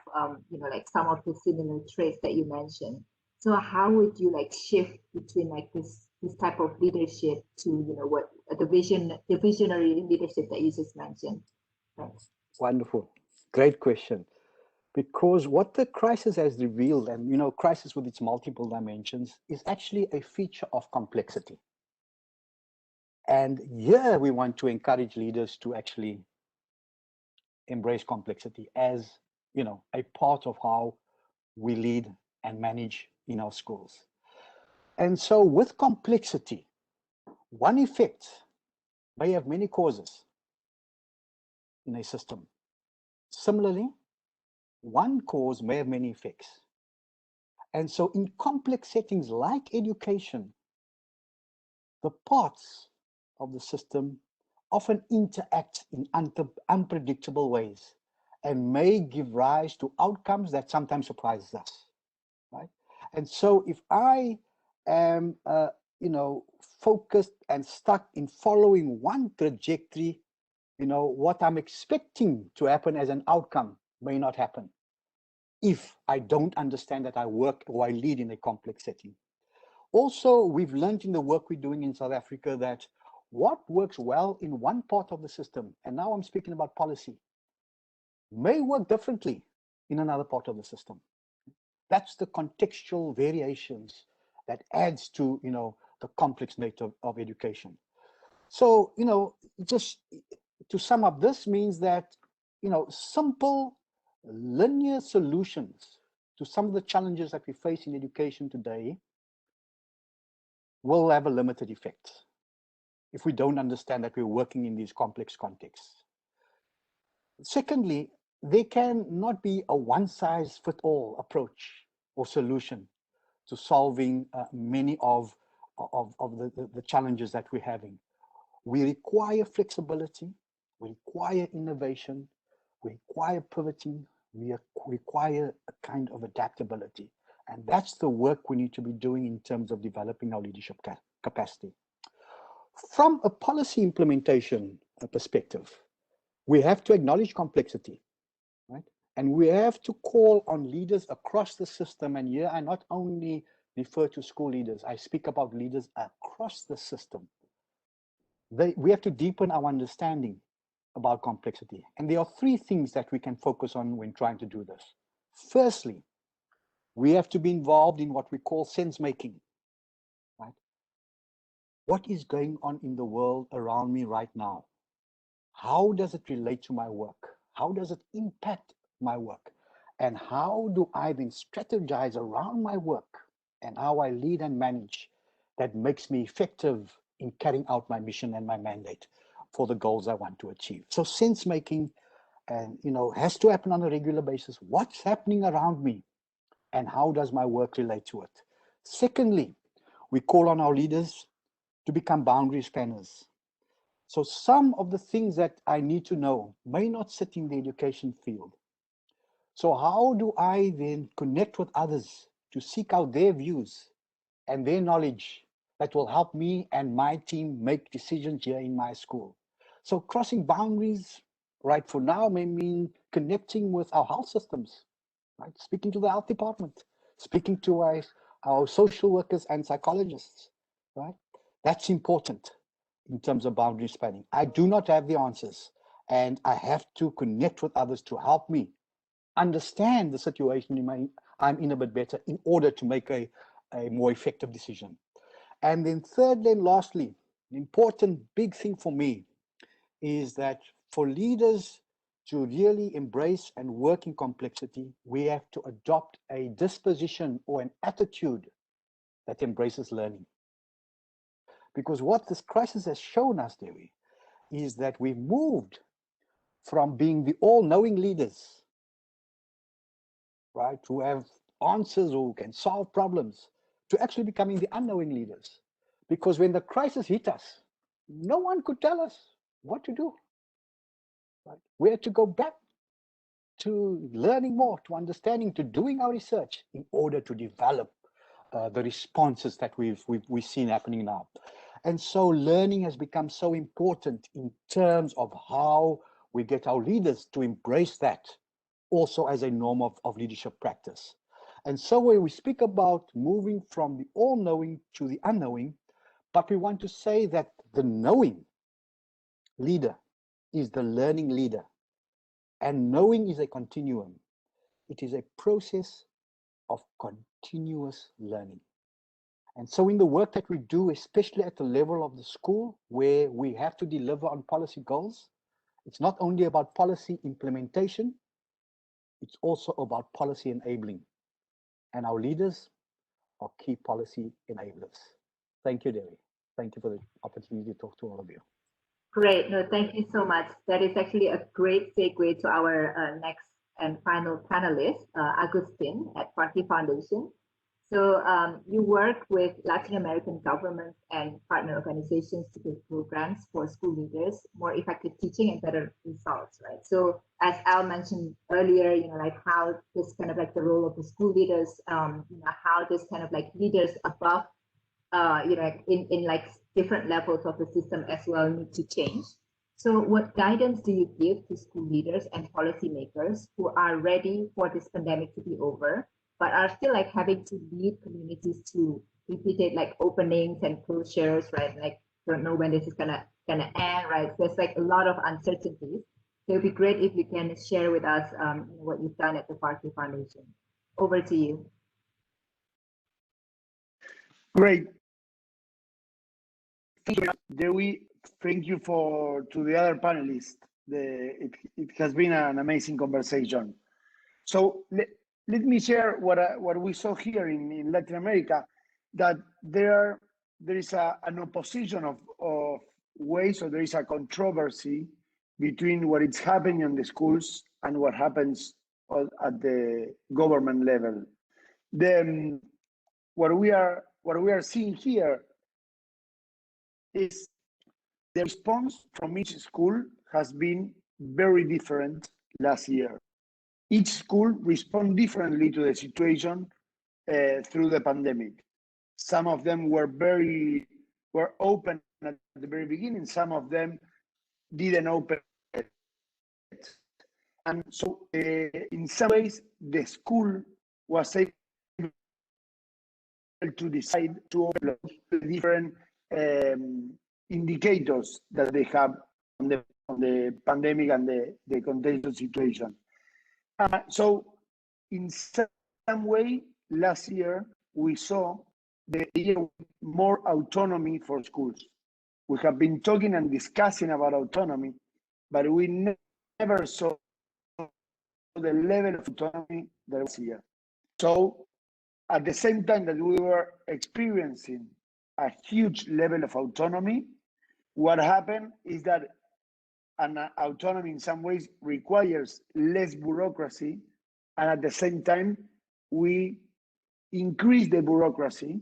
like some of the similar traits that you mentioned. So how would you like shift between like this type of leadership to, what the visionary leadership that you just mentioned? Thanks. Wonderful. Great question. Because what the crisis has revealed, and crisis with its multiple dimensions, is actually a feature of complexity. And here we want to encourage leaders to actually embrace complexity as, a part of how we lead and manage in our schools. And so with complexity, one effect may have many causes in a system. Similarly, one cause may have many effects. And so in complex settings like education, the parts of the system often interact in unpredictable ways and may give rise to outcomes that sometimes surprise us, right? And so if I am, focused and stuck in following one trajectory, what I'm expecting to happen as an outcome may not happen. if I don't understand that I work or I lead in a complex setting. Also, we've learned in the work we're doing in South Africa that what works well in one part of the system, and now I'm speaking about policy, may work differently in another part of the system. That's the contextual variations that adds to, the complex nature of education. So, just to sum up, this means that, simple linear solutions to some of the challenges that we face in education today will have a limited effect if we don't understand that we're working in these complex contexts. Secondly, there can not be a one-size-fits-all approach or solution to solving many of the challenges that we're having. We require flexibility, we require innovation, we require pivoting, we require a kind of adaptability. And that's the work we need to be doing in terms of developing our leadership capacity. From a policy implementation perspective, we have to acknowledge complexity, right? And we have to call on leaders across the system. And here I not only refer to school leaders, I speak about leaders across the system. We have to deepen our understanding about complexity. And there are three things that we can focus on when trying to do this. Firstly, we have to be involved in what we call sense making, right? What is going on in the world around me right now? How does it relate to my work? How does it impact my work? And how do I then strategize around my work and how I lead and manage that makes me effective in carrying out my mission and my mandate for the goals I want to achieve? So sense making, and has to happen on a regular basis. What's happening around me and how does my work relate to it? Secondly, we call on our leaders to become boundary spanners. So some of the things that I need to know may not sit in the education field. So how do I then connect with others to seek out their views and their knowledge that will help me and my team make decisions here in my school? So crossing boundaries, right, for now may mean connecting with our health systems, right? Speaking to the health department, speaking to our social workers and psychologists, right? That's important in terms of boundary spanning. I do not have the answers, and I have to connect with others to help me understand the situation I'm in a bit better in order to make a more effective decision. And then thirdly and lastly, an important big thing for me is that for leaders to really embrace and work in complexity, we have to adopt a disposition or an attitude that embraces learning. Because what this crisis has shown us, Dewi, is that we've moved from being the all-knowing leaders, right, who have answers or who can solve problems, to actually becoming the unknowing leaders. Because when the crisis hit us, no one could tell us what to do. Right? We had to go back to learning more, to understanding, to doing our research in order to develop the responses that we've seen happening now. And so learning has become so important in terms of how we get our leaders to embrace that also as a norm of leadership practice. And so when we speak about moving from the all-knowing to the unknowing, but we want to say that the knowing leader is the learning leader. And knowing is a continuum. It is a process of continuous learning. And so in the work that we do, especially at the level of the school, where we have to deliver on policy goals, it's not only about policy implementation, it's also about policy enabling. And our leaders are key policy enablers. Thank you, Dewi. Thank you for the opportunity to talk to all of you. Great. No, thank you so much. That is actually a great segue to our next and final panelist, Agustin at Party Foundation. So you work with Latin American governments and partner organizations to build programs for school leaders, more effective teaching and better results, right? So as Al mentioned earlier, like how this kind of like the role of the school leaders, how this kind of like leaders above, in like different levels of the system as well need to change. So what guidance do you give to school leaders and policymakers who are ready for this pandemic to be over, but are still like having to lead communities to repeated like openings and closures, right? Like don't know when this is gonna end, right? There's like a lot of uncertainties. So it'd be great if you can share with us what you've done at the Party Foundation. Over to you. Great. Dewi, thank you to the other panelists. It has been an amazing conversation. So let me share what we saw here in Latin America, that there is an opposition of ways, or there is a controversy between what is happening in the schools and what happens at the government level. Then what we are seeing here is the response from each school has been very different last year. Each school responded differently to the situation through the pandemic. Some of them were open at the very beginning. Some of them didn't open yet. And so in some ways, the school was able to decide to open the different indicators that they have on the pandemic and the contagion situation. So in some way, last year, we saw the year with more autonomy for schools. We have been talking and discussing about autonomy, but we never saw the level of autonomy that was here. So at the same time that we were experiencing a huge level of autonomy, what happened is that an autonomy in some ways requires less bureaucracy, and at the same time, we increased the bureaucracy,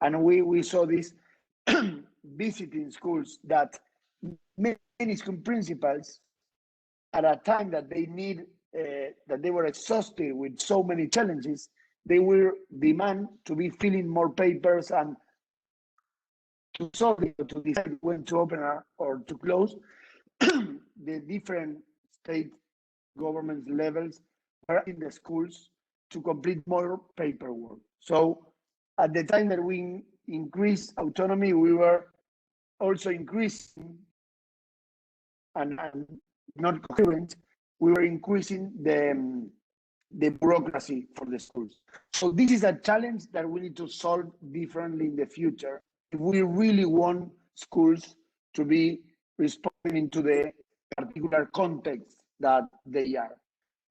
and we saw this visiting schools that many school principals, at a time that they were exhausted with so many challenges, they will demand to be filling more papers and to solve it, to decide when to open or to close. The different state government levels are in the schools to complete more paperwork. So at the time that we increased autonomy, we were also increasing and not coherent, we were increasing the bureaucracy for the schools. So this is a challenge that we need to solve differently in the future if we really want schools to be responding to the particular context that they are.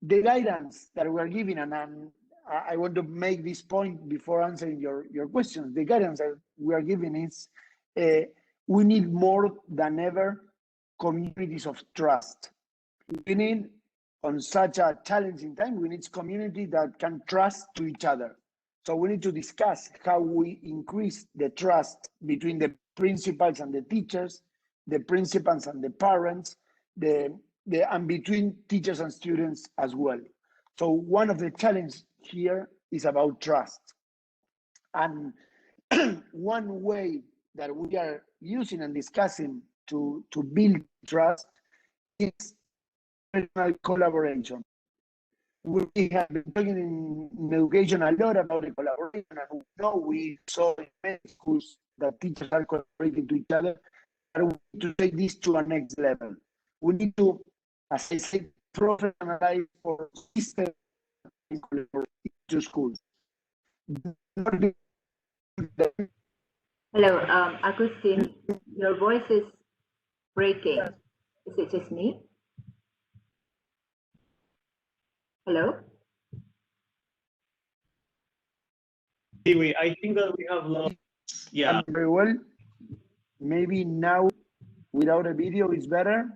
The guidance that we are giving, and I want to make this point before answering your questions, the guidance that we are giving is we need more than ever communities of trust. We need, on such a challenging time, we need community that can trust to each other. So we need to discuss how we increase the trust between the principals and the teachers, the principals and the parents, and between teachers and students as well. So one of the challenges here is about trust. And one way that we are using and discussing to build trust is personal collaboration. We have been talking in education a lot about the collaboration, and we saw in many schools that teachers are collaborating to each other, but we need to take this to a next level. We need to, as I said, professionalize or system to schools. Hello, Agustin, your voice is breaking. Is it just me? Hello? I think that we have lost, yeah. Very well. Maybe now without a video is better?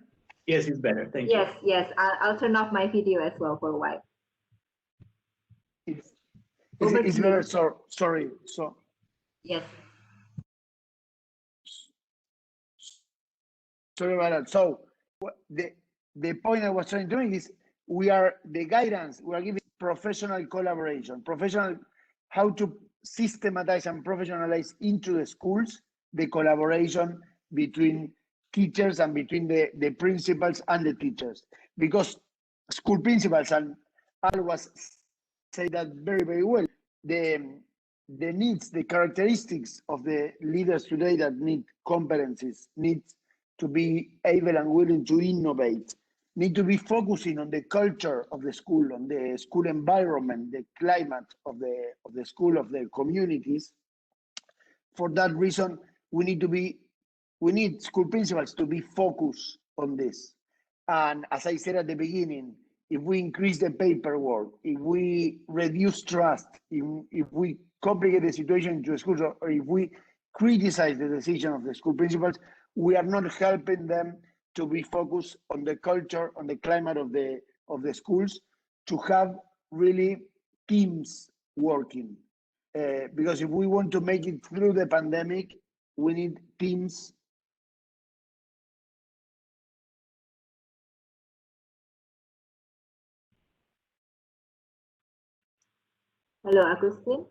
Yes, it's better, thank you. Yes, I'll turn off my video as well for a while. It's better, sorry. Yes. Sorry about that. So the point I was trying to make is the guidance we are giving professional collaboration, how to systematize and professionalize into the schools the collaboration between teachers and between the principals and the teachers, because school principals, and Al was say that very, very well, the needs, the characteristics of the leaders today that need competencies, need to be able and willing to innovate, need to be focusing on the culture of the school, on the school environment, the climate of the school, of the communities. For that reason, we need school principals to be focused on this. And as I said at the beginning, if we increase the paperwork, if we reduce trust, if we complicate the situation to schools, or if we criticize the decision of the school principals, we are not helping them to be focused on the culture, on the climate of the schools, to have really teams working. Because if we want to make it through the pandemic, we need teams. Hello, Agustin.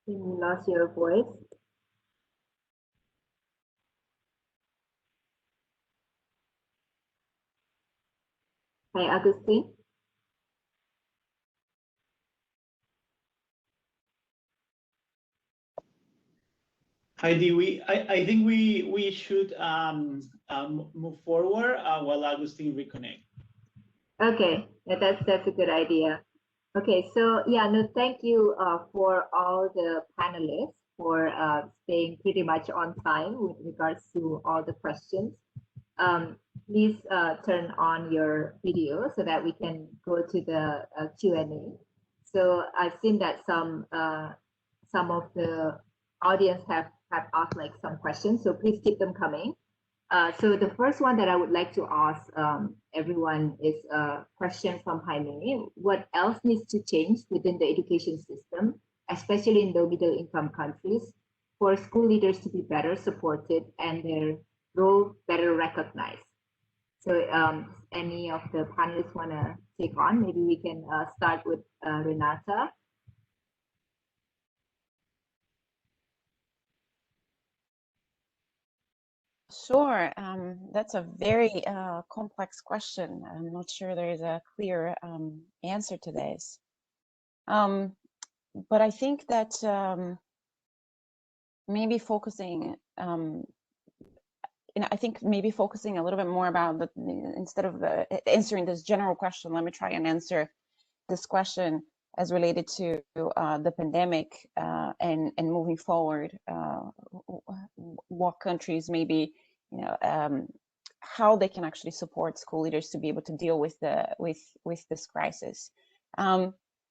You lost your voice. Hi, Agustin. Hi, Dee. I think we should move forward while Agustin reconnect. Okay, that's a good idea. Okay, so yeah, no, thank you for all the panelists for staying pretty much on time with regards to all the questions. Please turn on your video so that we can go to the Q&A. So I've seen that some of the audience have asked like some questions, so please keep them coming. So the first one that I would like to ask everyone is a question from Jaime. What else needs to change within the education system, especially in low middle income countries, for school leaders to be better supported and their role better recognized? So any of the panelists want to take on? Maybe we can start with Renata. Sure, that's a very complex question. I'm not sure there is a clear answer to this. But I think that maybe focusing, I think maybe focusing a little bit more about instead of answering this general question, let me try and answer this question as related to the pandemic and moving forward, what countries maybe, how they can actually support school leaders to be able to deal with this crisis.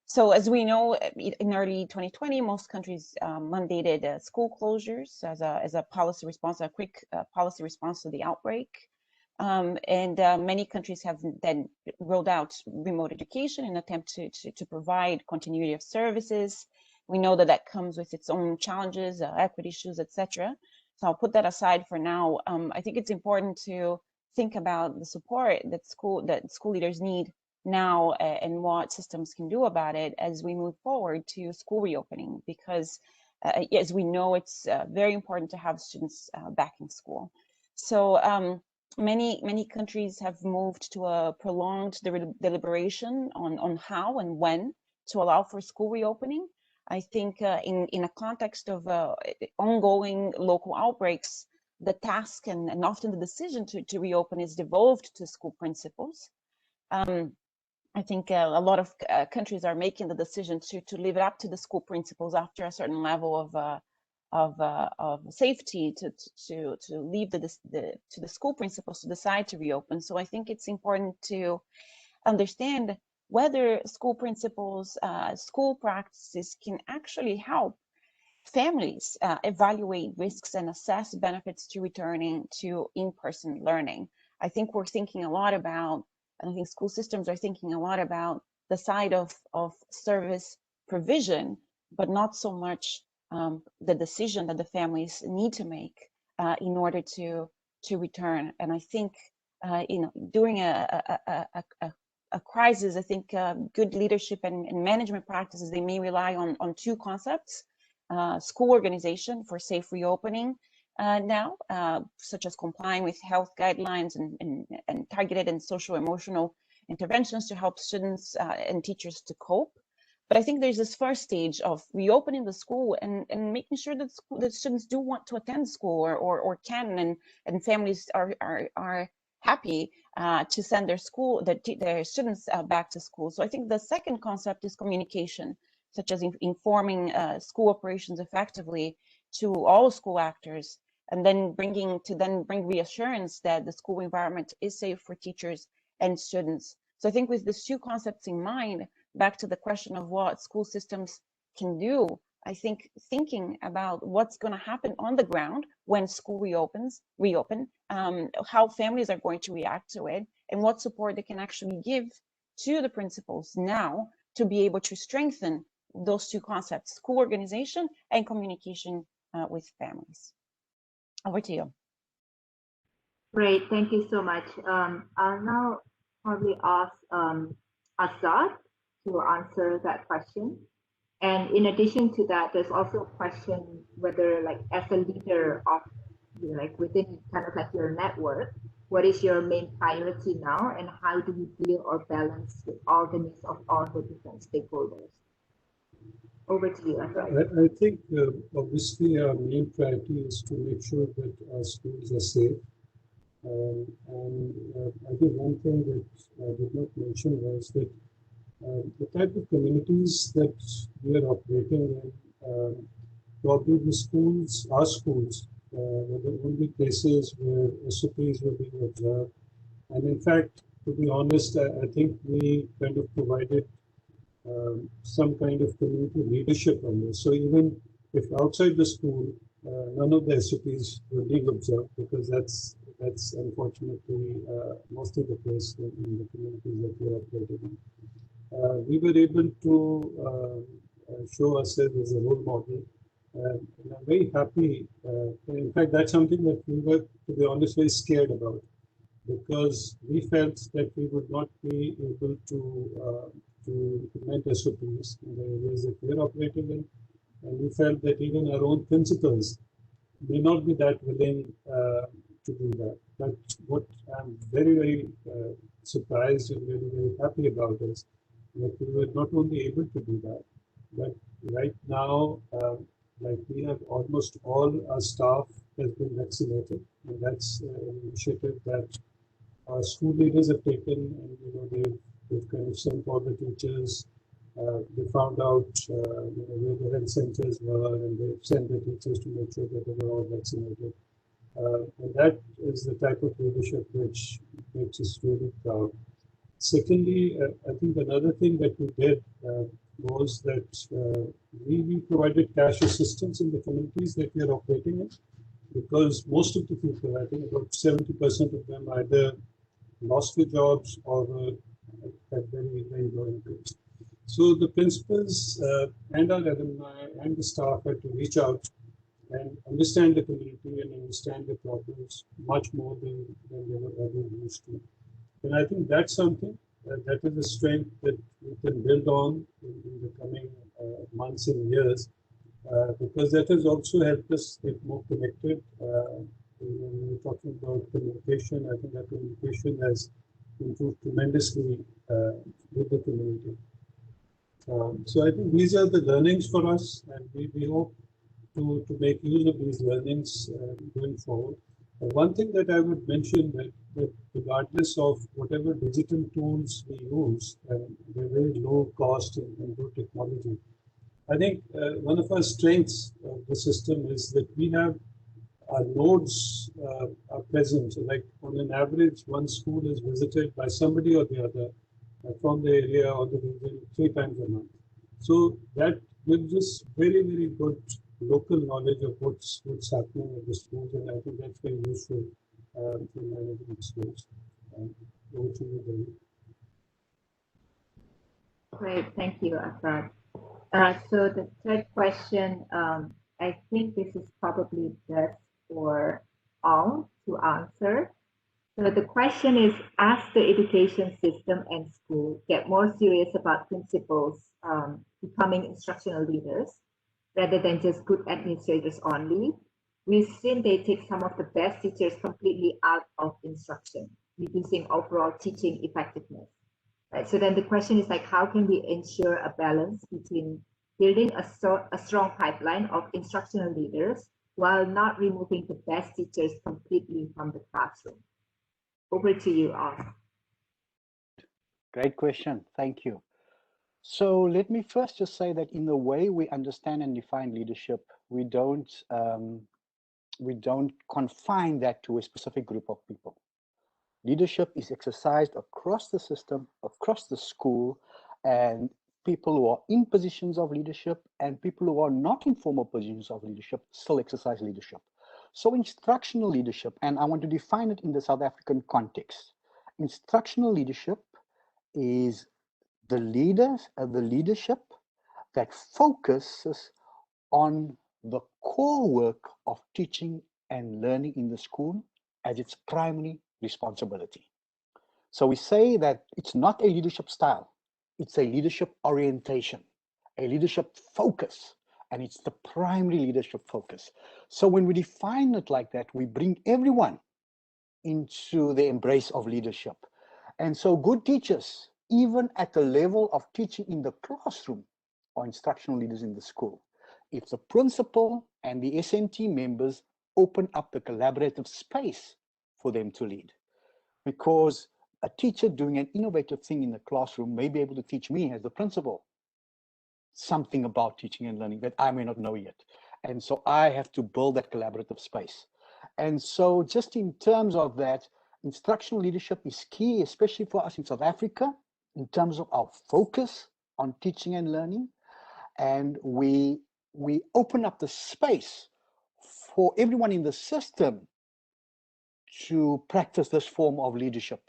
So as we know, in early 2020, most countries mandated school closures as a policy response, a quick policy response to the outbreak. And many countries have then rolled out remote education in an attempt to provide continuity of services. We know that that comes with its own challenges, equity issues, etc. So I'll put that aside for now. I think it's important to think about the support that school leaders need now and what systems can do about it as we move forward to school reopening, because as we know, it's very important to have students back in school. So many countries have moved to a prolonged deliberation on how and when to allow for school reopening. I think in a context of ongoing local outbreaks, the task and often the decision to reopen is devolved to school principals. I think a lot of countries are making the decision to leave it up to the school principals after a certain level of safety to leave to the school principals to decide to reopen. So I think it's important to understand whether school principals, school practices can actually help families evaluate risks and assess benefits to returning to in-person learning. I think we're thinking a lot about, and I think school systems are thinking a lot about the side of service provision, but not so much the decision that the families need to make in order to return. And I think during a crisis, I think good leadership and management practices, they may rely on two concepts. school organization for safe reopening now, such as complying with health guidelines and targeted and social emotional interventions to help students and teachers to cope. But I think there's this first stage of reopening the school and making sure that that students do want to attend school or can, and families are happy to send their students back to school. So I think the second concept is communication, such as informing school operations effectively to all school actors, and then bring reassurance that the school environment is safe for teachers and students. So I think with these two concepts in mind, back to the question of what school systems can do, I think thinking about what's going to happen on the ground when school reopen, how families are going to react to it, and what support they can actually give to the principals now to be able to strengthen those two concepts, school organization and communication with families. Over to you. Great, thank you so much. I'll now probably ask Azad to answer that question. And in addition to that, there's also a question whether, like, as a leader of, like, within kind of like your network, what is your main priority now, and how do you deal or balance with all the needs of all the different stakeholders? Over to you, Azad. I think obviously our main priority is to make sure that our schools are safe. I think one thing that I did not mention was that the type of communities that we are operating in, probably the schools, our schools, were the only places where SOPs were being observed. And in fact, to be honest, I think we kind of provided some kind of community leadership on this. So even if outside the school, none of the SOPs were being observed, because that's unfortunately most of the case in the communities that we are operating in. We were able to show ourselves as a role model. And I'm very happy. In fact, that's something that we were, to be honest, very scared about, because we felt that we would not be able to implement SOPs in the areas that we are operating in. And we felt that even our own principals may not be that willing to do that. But what I'm very, very surprised and very, very happy about is that we were not only able to do that, but right now, like, we have almost all our staff has been vaccinated, and that's an initiative that our school leaders have taken, and they've kind of sent all the teachers. They found out where the health centers were, and they sent the teachers to make sure that they were all vaccinated. And that is the type of leadership which makes us really proud. Secondly, I think another thing that we did was that we provided cash assistance in the communities that we are operating in, because most of the people, I think about 70% of them, either lost their jobs or had very, very low incomes. So the principals and our alumni and the staff had to reach out and understand the community and understand the problems much more than they were ever used to. And I think that's something that is a strength that we can build on in the coming months and years, because that has also helped us get more connected. When we're talking about communication, I think that communication has improved tremendously with the community. So I think these are the learnings for us, and we hope to make use of these learnings going forward. One thing that I would mention that regardless of whatever digital tools we use, and they're very low cost and good technology, I think one of our strengths of the system is that we have our nodes are present. So, like, on an average, one school is visited by somebody or the other from the area or the region 3 times a month. So that gives us very, very good local knowledge of what's happening at the schools, and I think that's very useful in managing the schools. Over to you, Devi. Great, thank you, Azad. So the third question, I think this is probably best for all to answer. So the question is, as the education system and school get more serious about principals becoming instructional leaders, rather than just good administrators only. We've seen they take some of the best teachers completely out of instruction, reducing overall teaching effectiveness. Right? So then the question is like, how can we ensure a balance between building a strong pipeline of instructional leaders while not removing the best teachers completely from the classroom? Over to you, all. Great question. Thank you. So let me first just say that in the way we understand and define leadership, we don't confine that to a specific group of people. Leadership is exercised across the system, across the school, and people who are in positions of leadership and people who are not in formal positions of leadership still exercise leadership. So instructional leadership, and I want to define it in the South African context. Instructional leadership is the leadership that focuses on the core work of teaching and learning in the school as its primary responsibility. So we say that it's not a leadership style, it's a leadership orientation, a leadership focus, and it's the primary leadership focus. So when we define it like that, we bring everyone into the embrace of leadership. And so good teachers, even at the level of teaching in the classroom, are instructional leaders in the school. If the principal and the SMT members open up the collaborative space for them to lead. Because a teacher doing an innovative thing in the classroom may be able to teach me as the principal something about teaching and learning that I may not know yet. And so I have to build that collaborative space. And so just in terms of that, instructional leadership is key, especially for us in South Africa, in terms of our focus on teaching and learning. And we open up the space for everyone in the system to practice this form of leadership,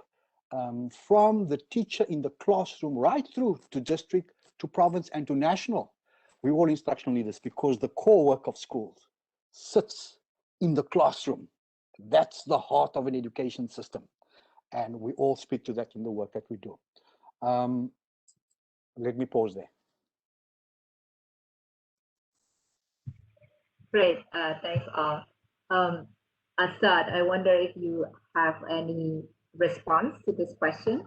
from the teacher in the classroom right through to district, to province, and to national. We're all instructional leaders because the core work of schools sits in the classroom. That's the heart of an education system. And we all speak to that in the work that we do. Let me pause there. Great, thanks all. Asad, I wonder if you have any response to this question.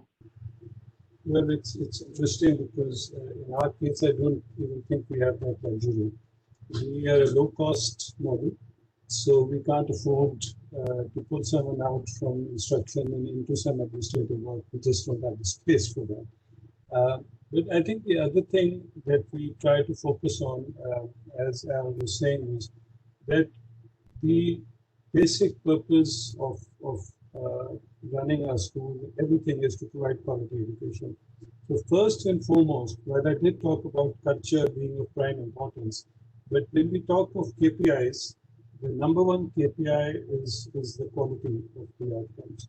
Well, it's interesting because in our case, I don't even think we have that luxury. We are a low-cost model, so we can't afford to pull someone out from instruction and into some administrative work. We just don't have the space for that. But I think the other thing that we try to focus on, as Al was saying, is that the basic purpose of running our school, everything is to provide quality education. So first and foremost, while I did talk about culture being of prime importance, but when we talk of KPIs, the number one KPI is the quality of the outcomes.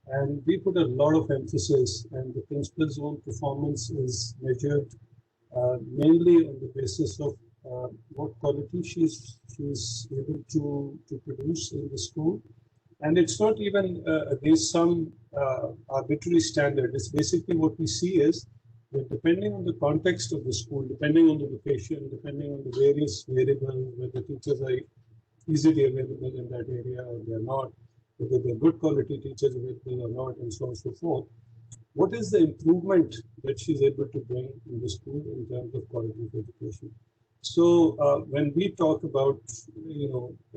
And we put a lot of emphasis, and the principal's own performance is measured mainly on the basis of what quality she's able to produce in the school. And it's not even against some arbitrary standard. It's basically what we see is that depending on the context of the school, depending on the location, depending on the various variables, whether teachers are easily available in that area or they're not, whether they're good quality teachers available or not, and so on and so forth. What is the improvement that she's able to bring in the school in terms of quality of education? So when we talk about,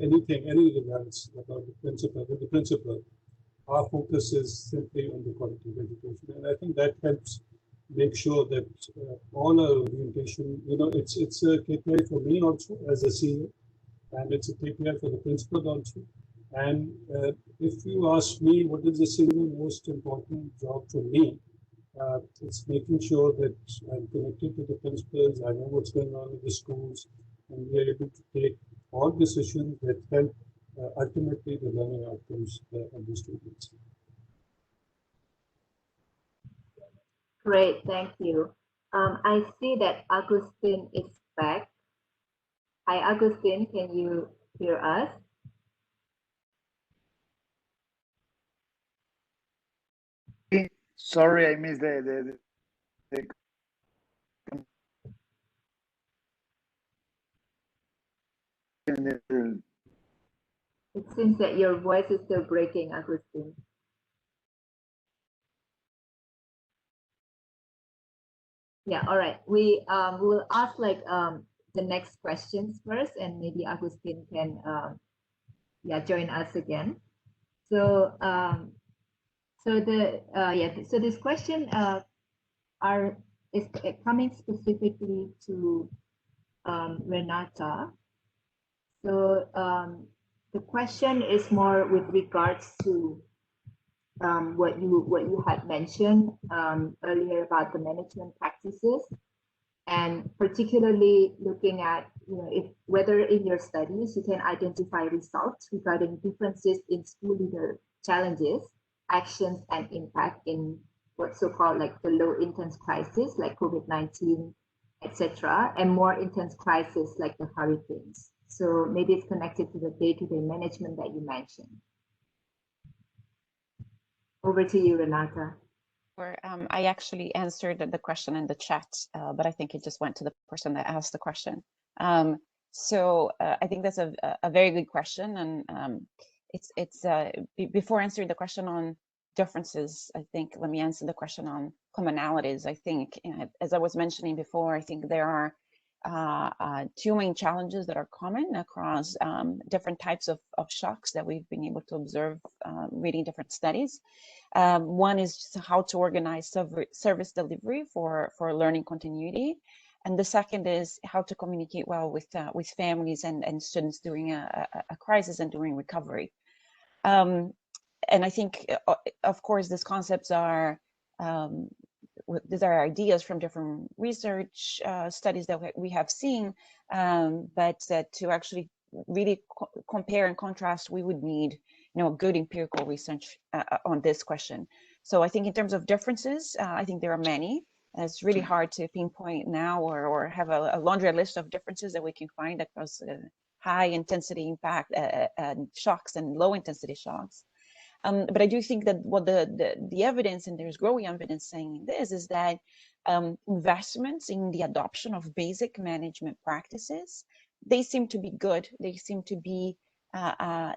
anything, any results about the principal, our focus is simply on the quality of education, and I think that helps make sure that all our orientation, it's a KPI for me also as a CEO, and it's a KPI for the principal also. And if you ask me what is the single most important job for me, it's making sure that I'm connected to the principals, I know what's going on in the schools, and we are able to take all decisions that help ultimately the learning outcomes of the students. Great, thank you. I see that Agustin is back. Hi, Agustin, can you hear us? Sorry, I missed the general. It seems that your voice is still breaking, Agustin. Yeah, all right. We will ask like the next questions first, and maybe Agustin can join us again. So so this question is coming specifically to Renata. So the question is more with regards to what you had mentioned earlier about the management practices, and particularly looking at whether in your studies you can identify results regarding differences in school leader challenges, actions, and impact in what's so-called like the low intense crisis like COVID-19, etc., and more intense crisis like the hurricanes. So maybe it's connected to the day-to-day management that you mentioned. Over to you, Renata. I actually answered the question in the chat, but I think it just went to the person that asked the question. So I think that's a very good question, and before answering the question on differences, I think let me answer the question on commonalities. I think, as I was mentioning before, I think there are two main challenges that are common across different types of shocks that we've been able to observe reading different studies. One is just how to organize service delivery for learning continuity. And the second is how to communicate well with families and students during a crisis and during recovery. And I think, of course, these concepts are, these are ideas from different research studies that we have seen, but to actually really compare and contrast, we would need good empirical research on this question. So I think in terms of differences, I think there are many. It's really hard to pinpoint now or have a laundry list of differences that we can find across high intensity impact shocks and low intensity shocks. But I do think that what the evidence, and there's growing evidence saying this, is that investments in the adoption of basic management practices, they seem to be good. They seem to be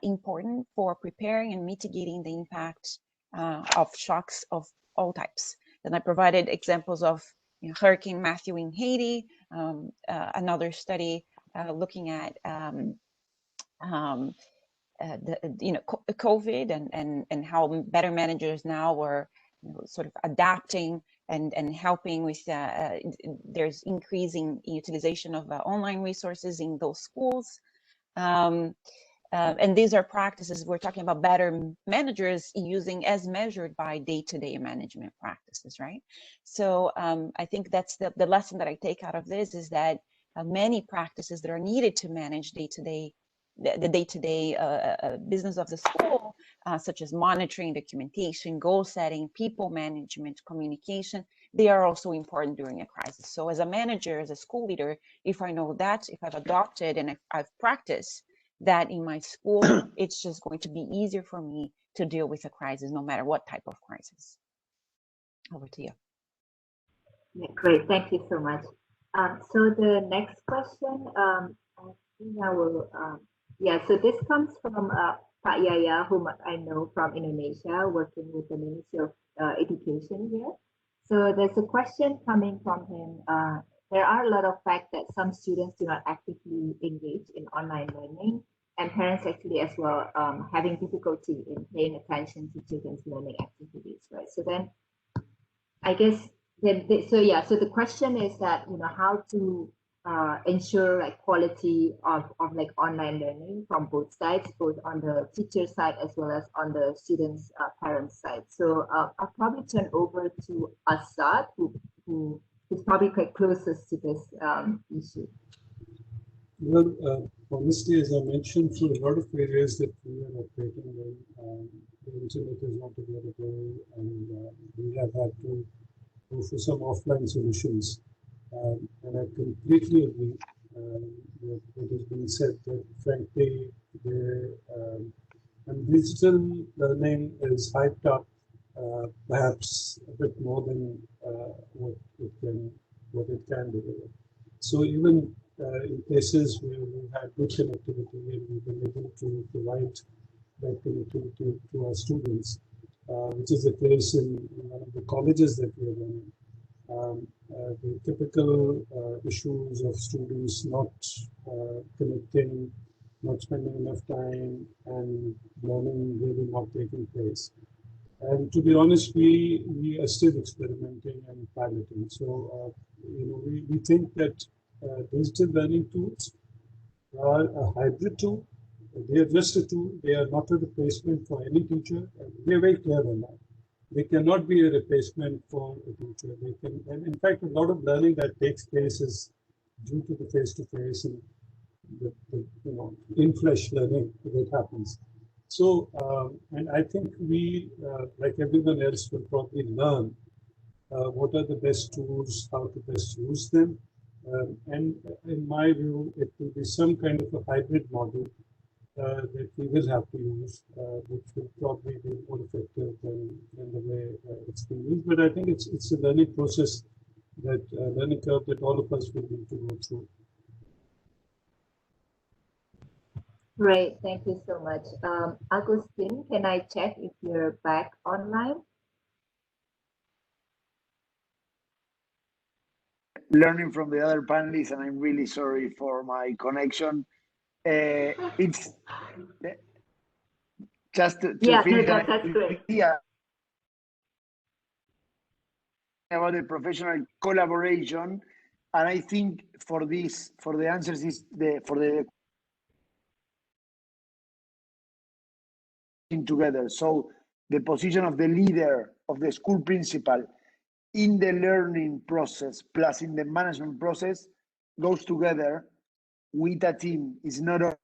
important for preparing and mitigating the impact of shocks of all types. And I provided examples of Hurricane Matthew in Haiti, another study looking at COVID and how better managers now are sort of adapting and helping with there's increasing utilization of online resources in those schools. And these are practices, we're talking about better managers using as measured by day-to-day management practices, right? So I think that's the lesson that I take out of this, is that many practices that are needed to manage day-to-day, the day-to-day business of the school, such as monitoring, documentation, goal setting, people management, communication, they are also important during a crisis. So as a manager, as a school leader, if I know that, if I've adopted and if I've practiced that in my school, it's just going to be easier for me to deal with a crisis, no matter what type of crisis. Over to you. Yeah, great, thank you so much. So the next question, I think I will, so this comes from Pak Yaya, whom I know from Indonesia, working with the Ministry of Education here. So there's a question coming from him. There are a lot of facts that some students do not actively engage in online learning, and parents actually as well having difficulty in paying attention to children's learning activities, right? So then I guess so the question is that how to ensure like quality of like online learning from both sides, both on the teacher side as well as on the students' parents' side. So I'll probably turn over to Asad, who is probably quite closest to this issue. Well, honestly, as I mentioned, through a lot of areas that we are operating in, the internet is not available, and we have had to go for some offline solutions. And I completely agree with what has been said, that frankly, and digital learning is hyped up perhaps a bit more than what it can deliver. So even in places where we had good connectivity and we've been able to provide that connectivity to our students, which is the case in one of the colleges that we are running. The typical issues of students not connecting, not spending enough time, and learning really not taking place. And to be honest, we are still experimenting and piloting. So, we think that digital learning tools are a hybrid tool. They are just a tool. They are not a replacement for any teacher. We are very clear on that. They cannot be a replacement for a teacher. They can, and in fact, a lot of learning that takes place is due to the face-to-face and the in-flesh learning that happens. So, and I think we, like everyone else, will probably learn what are the best tools, how to best use them. And in my view, it will be some kind of a hybrid model that we will have to use, which will probably be more effective than the way it's being used. But I think it's a learning process, that learning curve that all of us will need to go through. Great, thank you so much. Agustin, can I check if you're back online? Learning from the other panelists, and I'm really sorry for my connection. It's just to finish that's great. Yeah, about the professional collaboration, and I think for the answers is for the together. So the position of the leader, of the school principal in the learning process plus in the management process goes together with a team. Is not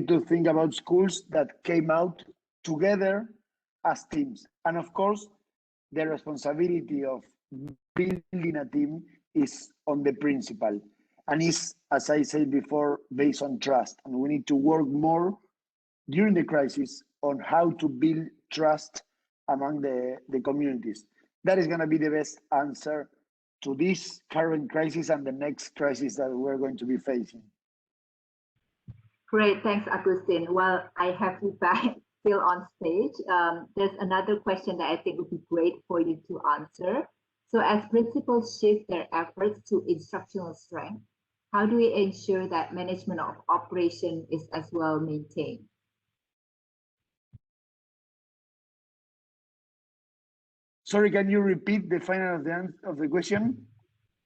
to think about schools that came out together as teams. And of course, the responsibility of building a team is on the principal. And is, as I said before, based on trust. And we need to work more during the crisis on how to build trust among the communities. That is going to be the best answer to this current crisis and the next crisis that we're going to be facing. Great, thanks, Agustin. Well, I have you back still on stage. There's another question that I think would be great for you to answer. So as principals shift their efforts to instructional strength, how do we ensure that management of operation is as well maintained? Sorry, can you repeat the final of the question?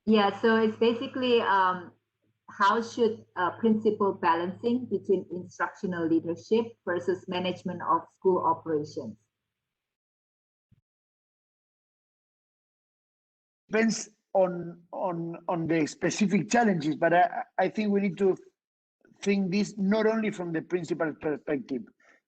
Yeah, so it's basically how should principal balancing between instructional leadership versus management of school operations? Depends on the specific challenges, but I think we need to think this not only from the principal perspective.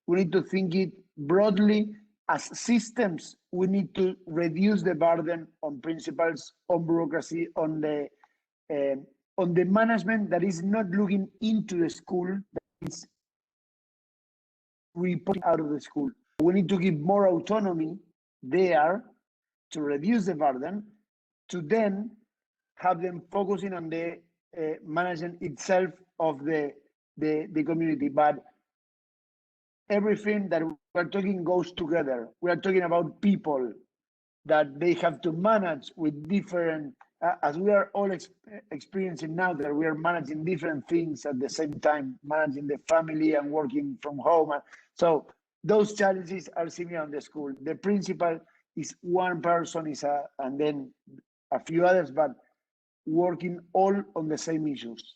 We need to think it broadly as systems. We need to reduce the burden on principals, on bureaucracy, on the management that is not looking into the school, that is reporting out of the school. We need to give more autonomy there to reduce the burden, to then have them focusing on the management itself of the community. But everything that we're talking goes together. We are talking about people that they have to manage with different, as we are all experiencing now, that we are managing different things at the same time, managing the family and working from home. So those challenges are similar on the school. The principal is one person, and then a few others, but working all on the same issues.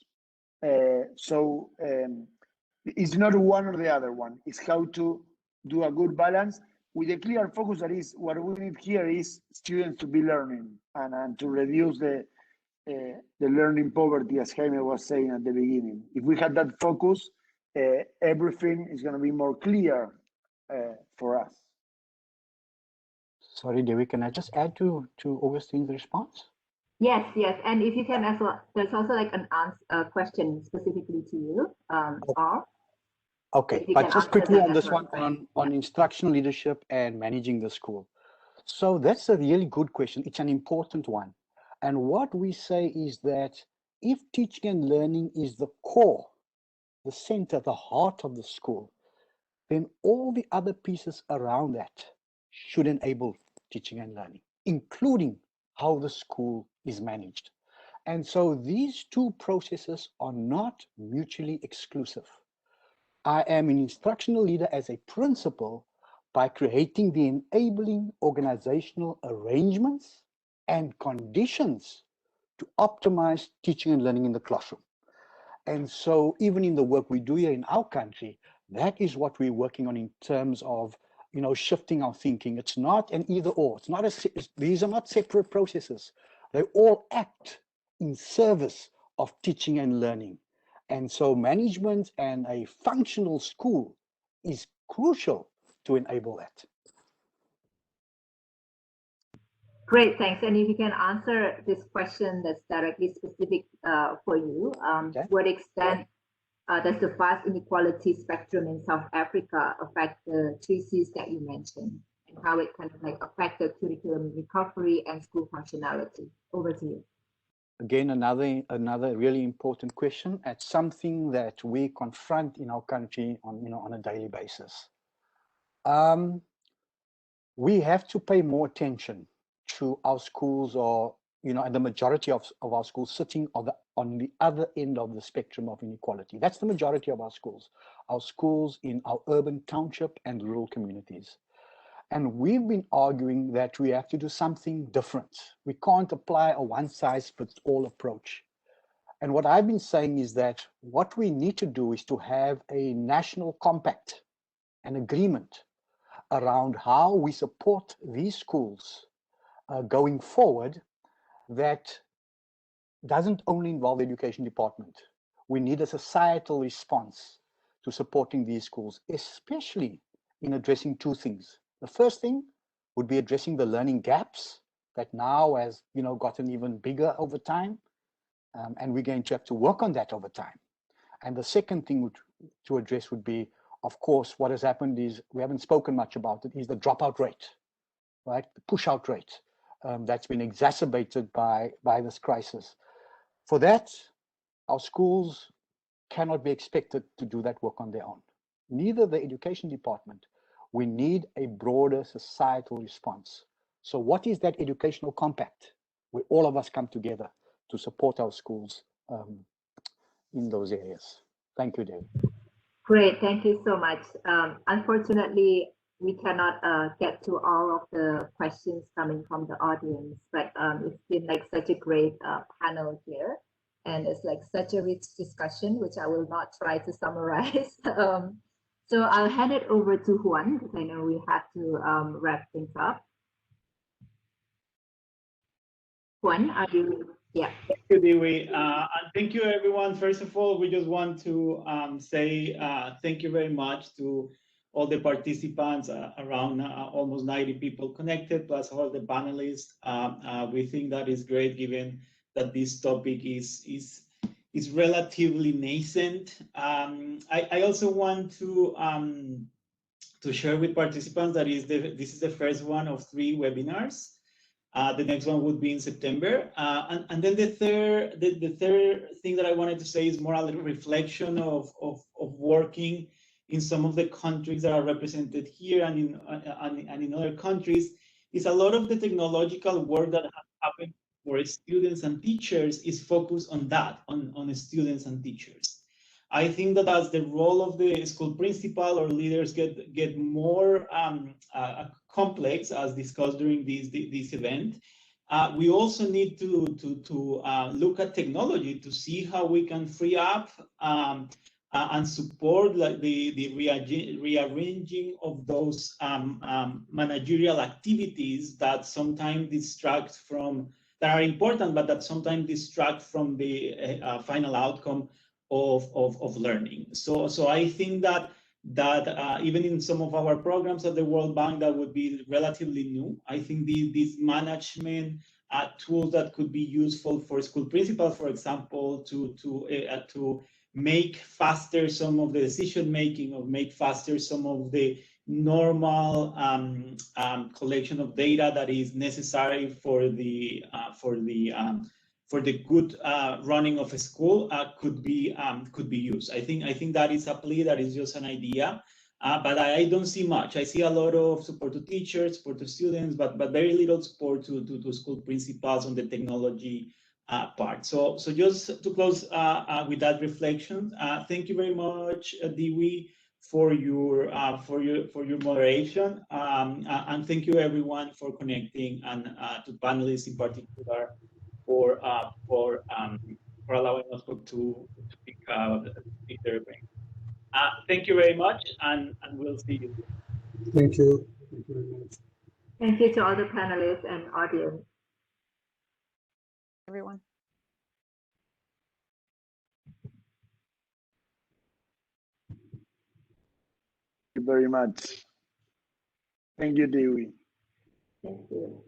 It's not one or the other one. It's how to do a good balance with a clear focus. That is what we need here is students to be learning and to reduce the learning poverty, as Jaime was saying at the beginning. If we had that focus, everything is going to be more clear for us. Sorry, Devi, can I just add to Augustine's response? Yes, and if you can as well, there's also like an answer question specifically to you, Okay, but just quickly on this one, on instructional leadership and managing the school. So that's a really good question. It's an important one. And what we say is that if teaching and learning is the core, the center, the heart of the school, then all the other pieces around that should enable teaching and learning, including how the school is managed. And so these two processes are not mutually exclusive. I am an instructional leader as a principal by creating the enabling organizational arrangements and conditions to optimize teaching and learning in the classroom. And so even in the work we do here in our country, that is what we're working on in terms of, shifting our thinking. It's not an either or. It's not these are not separate processes. They all act in service of teaching and learning. And so management and a functional school is crucial to enable that. Great, thanks. And if you can answer this question that's directly specific for you, Okay. to what extent does the vast inequality spectrum in South Africa affect the 3 Cs that you mentioned, and how it kind of like affect the curriculum recovery and school functionality? Over to you. Again, another really important question. It's something that we confront in our country on a daily basis. We have to pay more attention to our schools, or and the majority of our schools sitting on the other end of the spectrum of inequality. That's the majority of our schools in our urban township and rural communities. And we've been arguing that we have to do something different. We can't apply a one-size-fits-all approach. And what I've been saying is that what we need to do is to have a national compact, an agreement around how we support these schools going forward that doesn't only involve the education department. We need a societal response to supporting these schools, especially in addressing two things. The first thing would be addressing the learning gaps that now has gotten even bigger over time, and we're going to have to work on that over time. And the second thing to address would be, of course, what has happened is, we haven't spoken much about it, is the dropout rate, right? The push-out rate that's been exacerbated by this crisis. For that, our schools cannot be expected to do that work on their own. Neither the education department. We need a broader societal response. So what is that educational compact where all of us come together to support our schools in those areas? Thank you, David. Great, thank you so much. Unfortunately, we cannot get to all of the questions coming from the audience, but it's been like such a great panel here. And it's like such a rich discussion, which I will not try to summarize. So I'll hand it over to Juan, because I know we have to wrap things up. Juan, are you? Yeah. Thank you, Dewey. And thank you, everyone. First of all, we just want to say thank you very much to all the participants, around almost 90 people connected, plus all the panelists. We think that is great, given that this topic is relatively nascent. I also want to share with participants that this is the first one of 3 webinars. The next one would be in September. And then the third thing that I wanted to say is more a little reflection of working in some of the countries that are represented here and in other countries. Is a lot of the technological work that has happened for students and teachers is focused on that, on students and teachers. I think that as the role of the school principal or leaders get more complex, as discussed during this event, we also need to look at technology to see how we can free up and support the rearranging of those managerial activities that sometimes distract from, that are important, but that sometimes distract from the final outcome of learning. So I think that even in some of our programs at the World Bank, that would be relatively new. I think these management tools that could be useful for school principals, for example, to make faster some of the decision making, or make faster some of the normal collection of data that is necessary for the good running of a school could be used. I think that is a plea, that is just an idea, but I don't see much. I see a lot of support to teachers, support to students, but very little support to school principals on the technology part. So just to close with that reflection, thank you very much, Dewey, for your moderation, and thank you everyone for connecting, and to panelists in particular for allowing us to speak their brain. Thank you very much, and we'll see you soon. Thank you. Thank you very much. Thank you to all the panelists and audience. Everyone. Thank you very much. Thank you, Dewey. Thank you.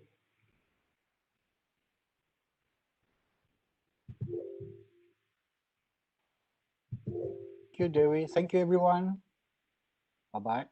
Thank you, Dewi. Thank you, everyone. Bye-bye.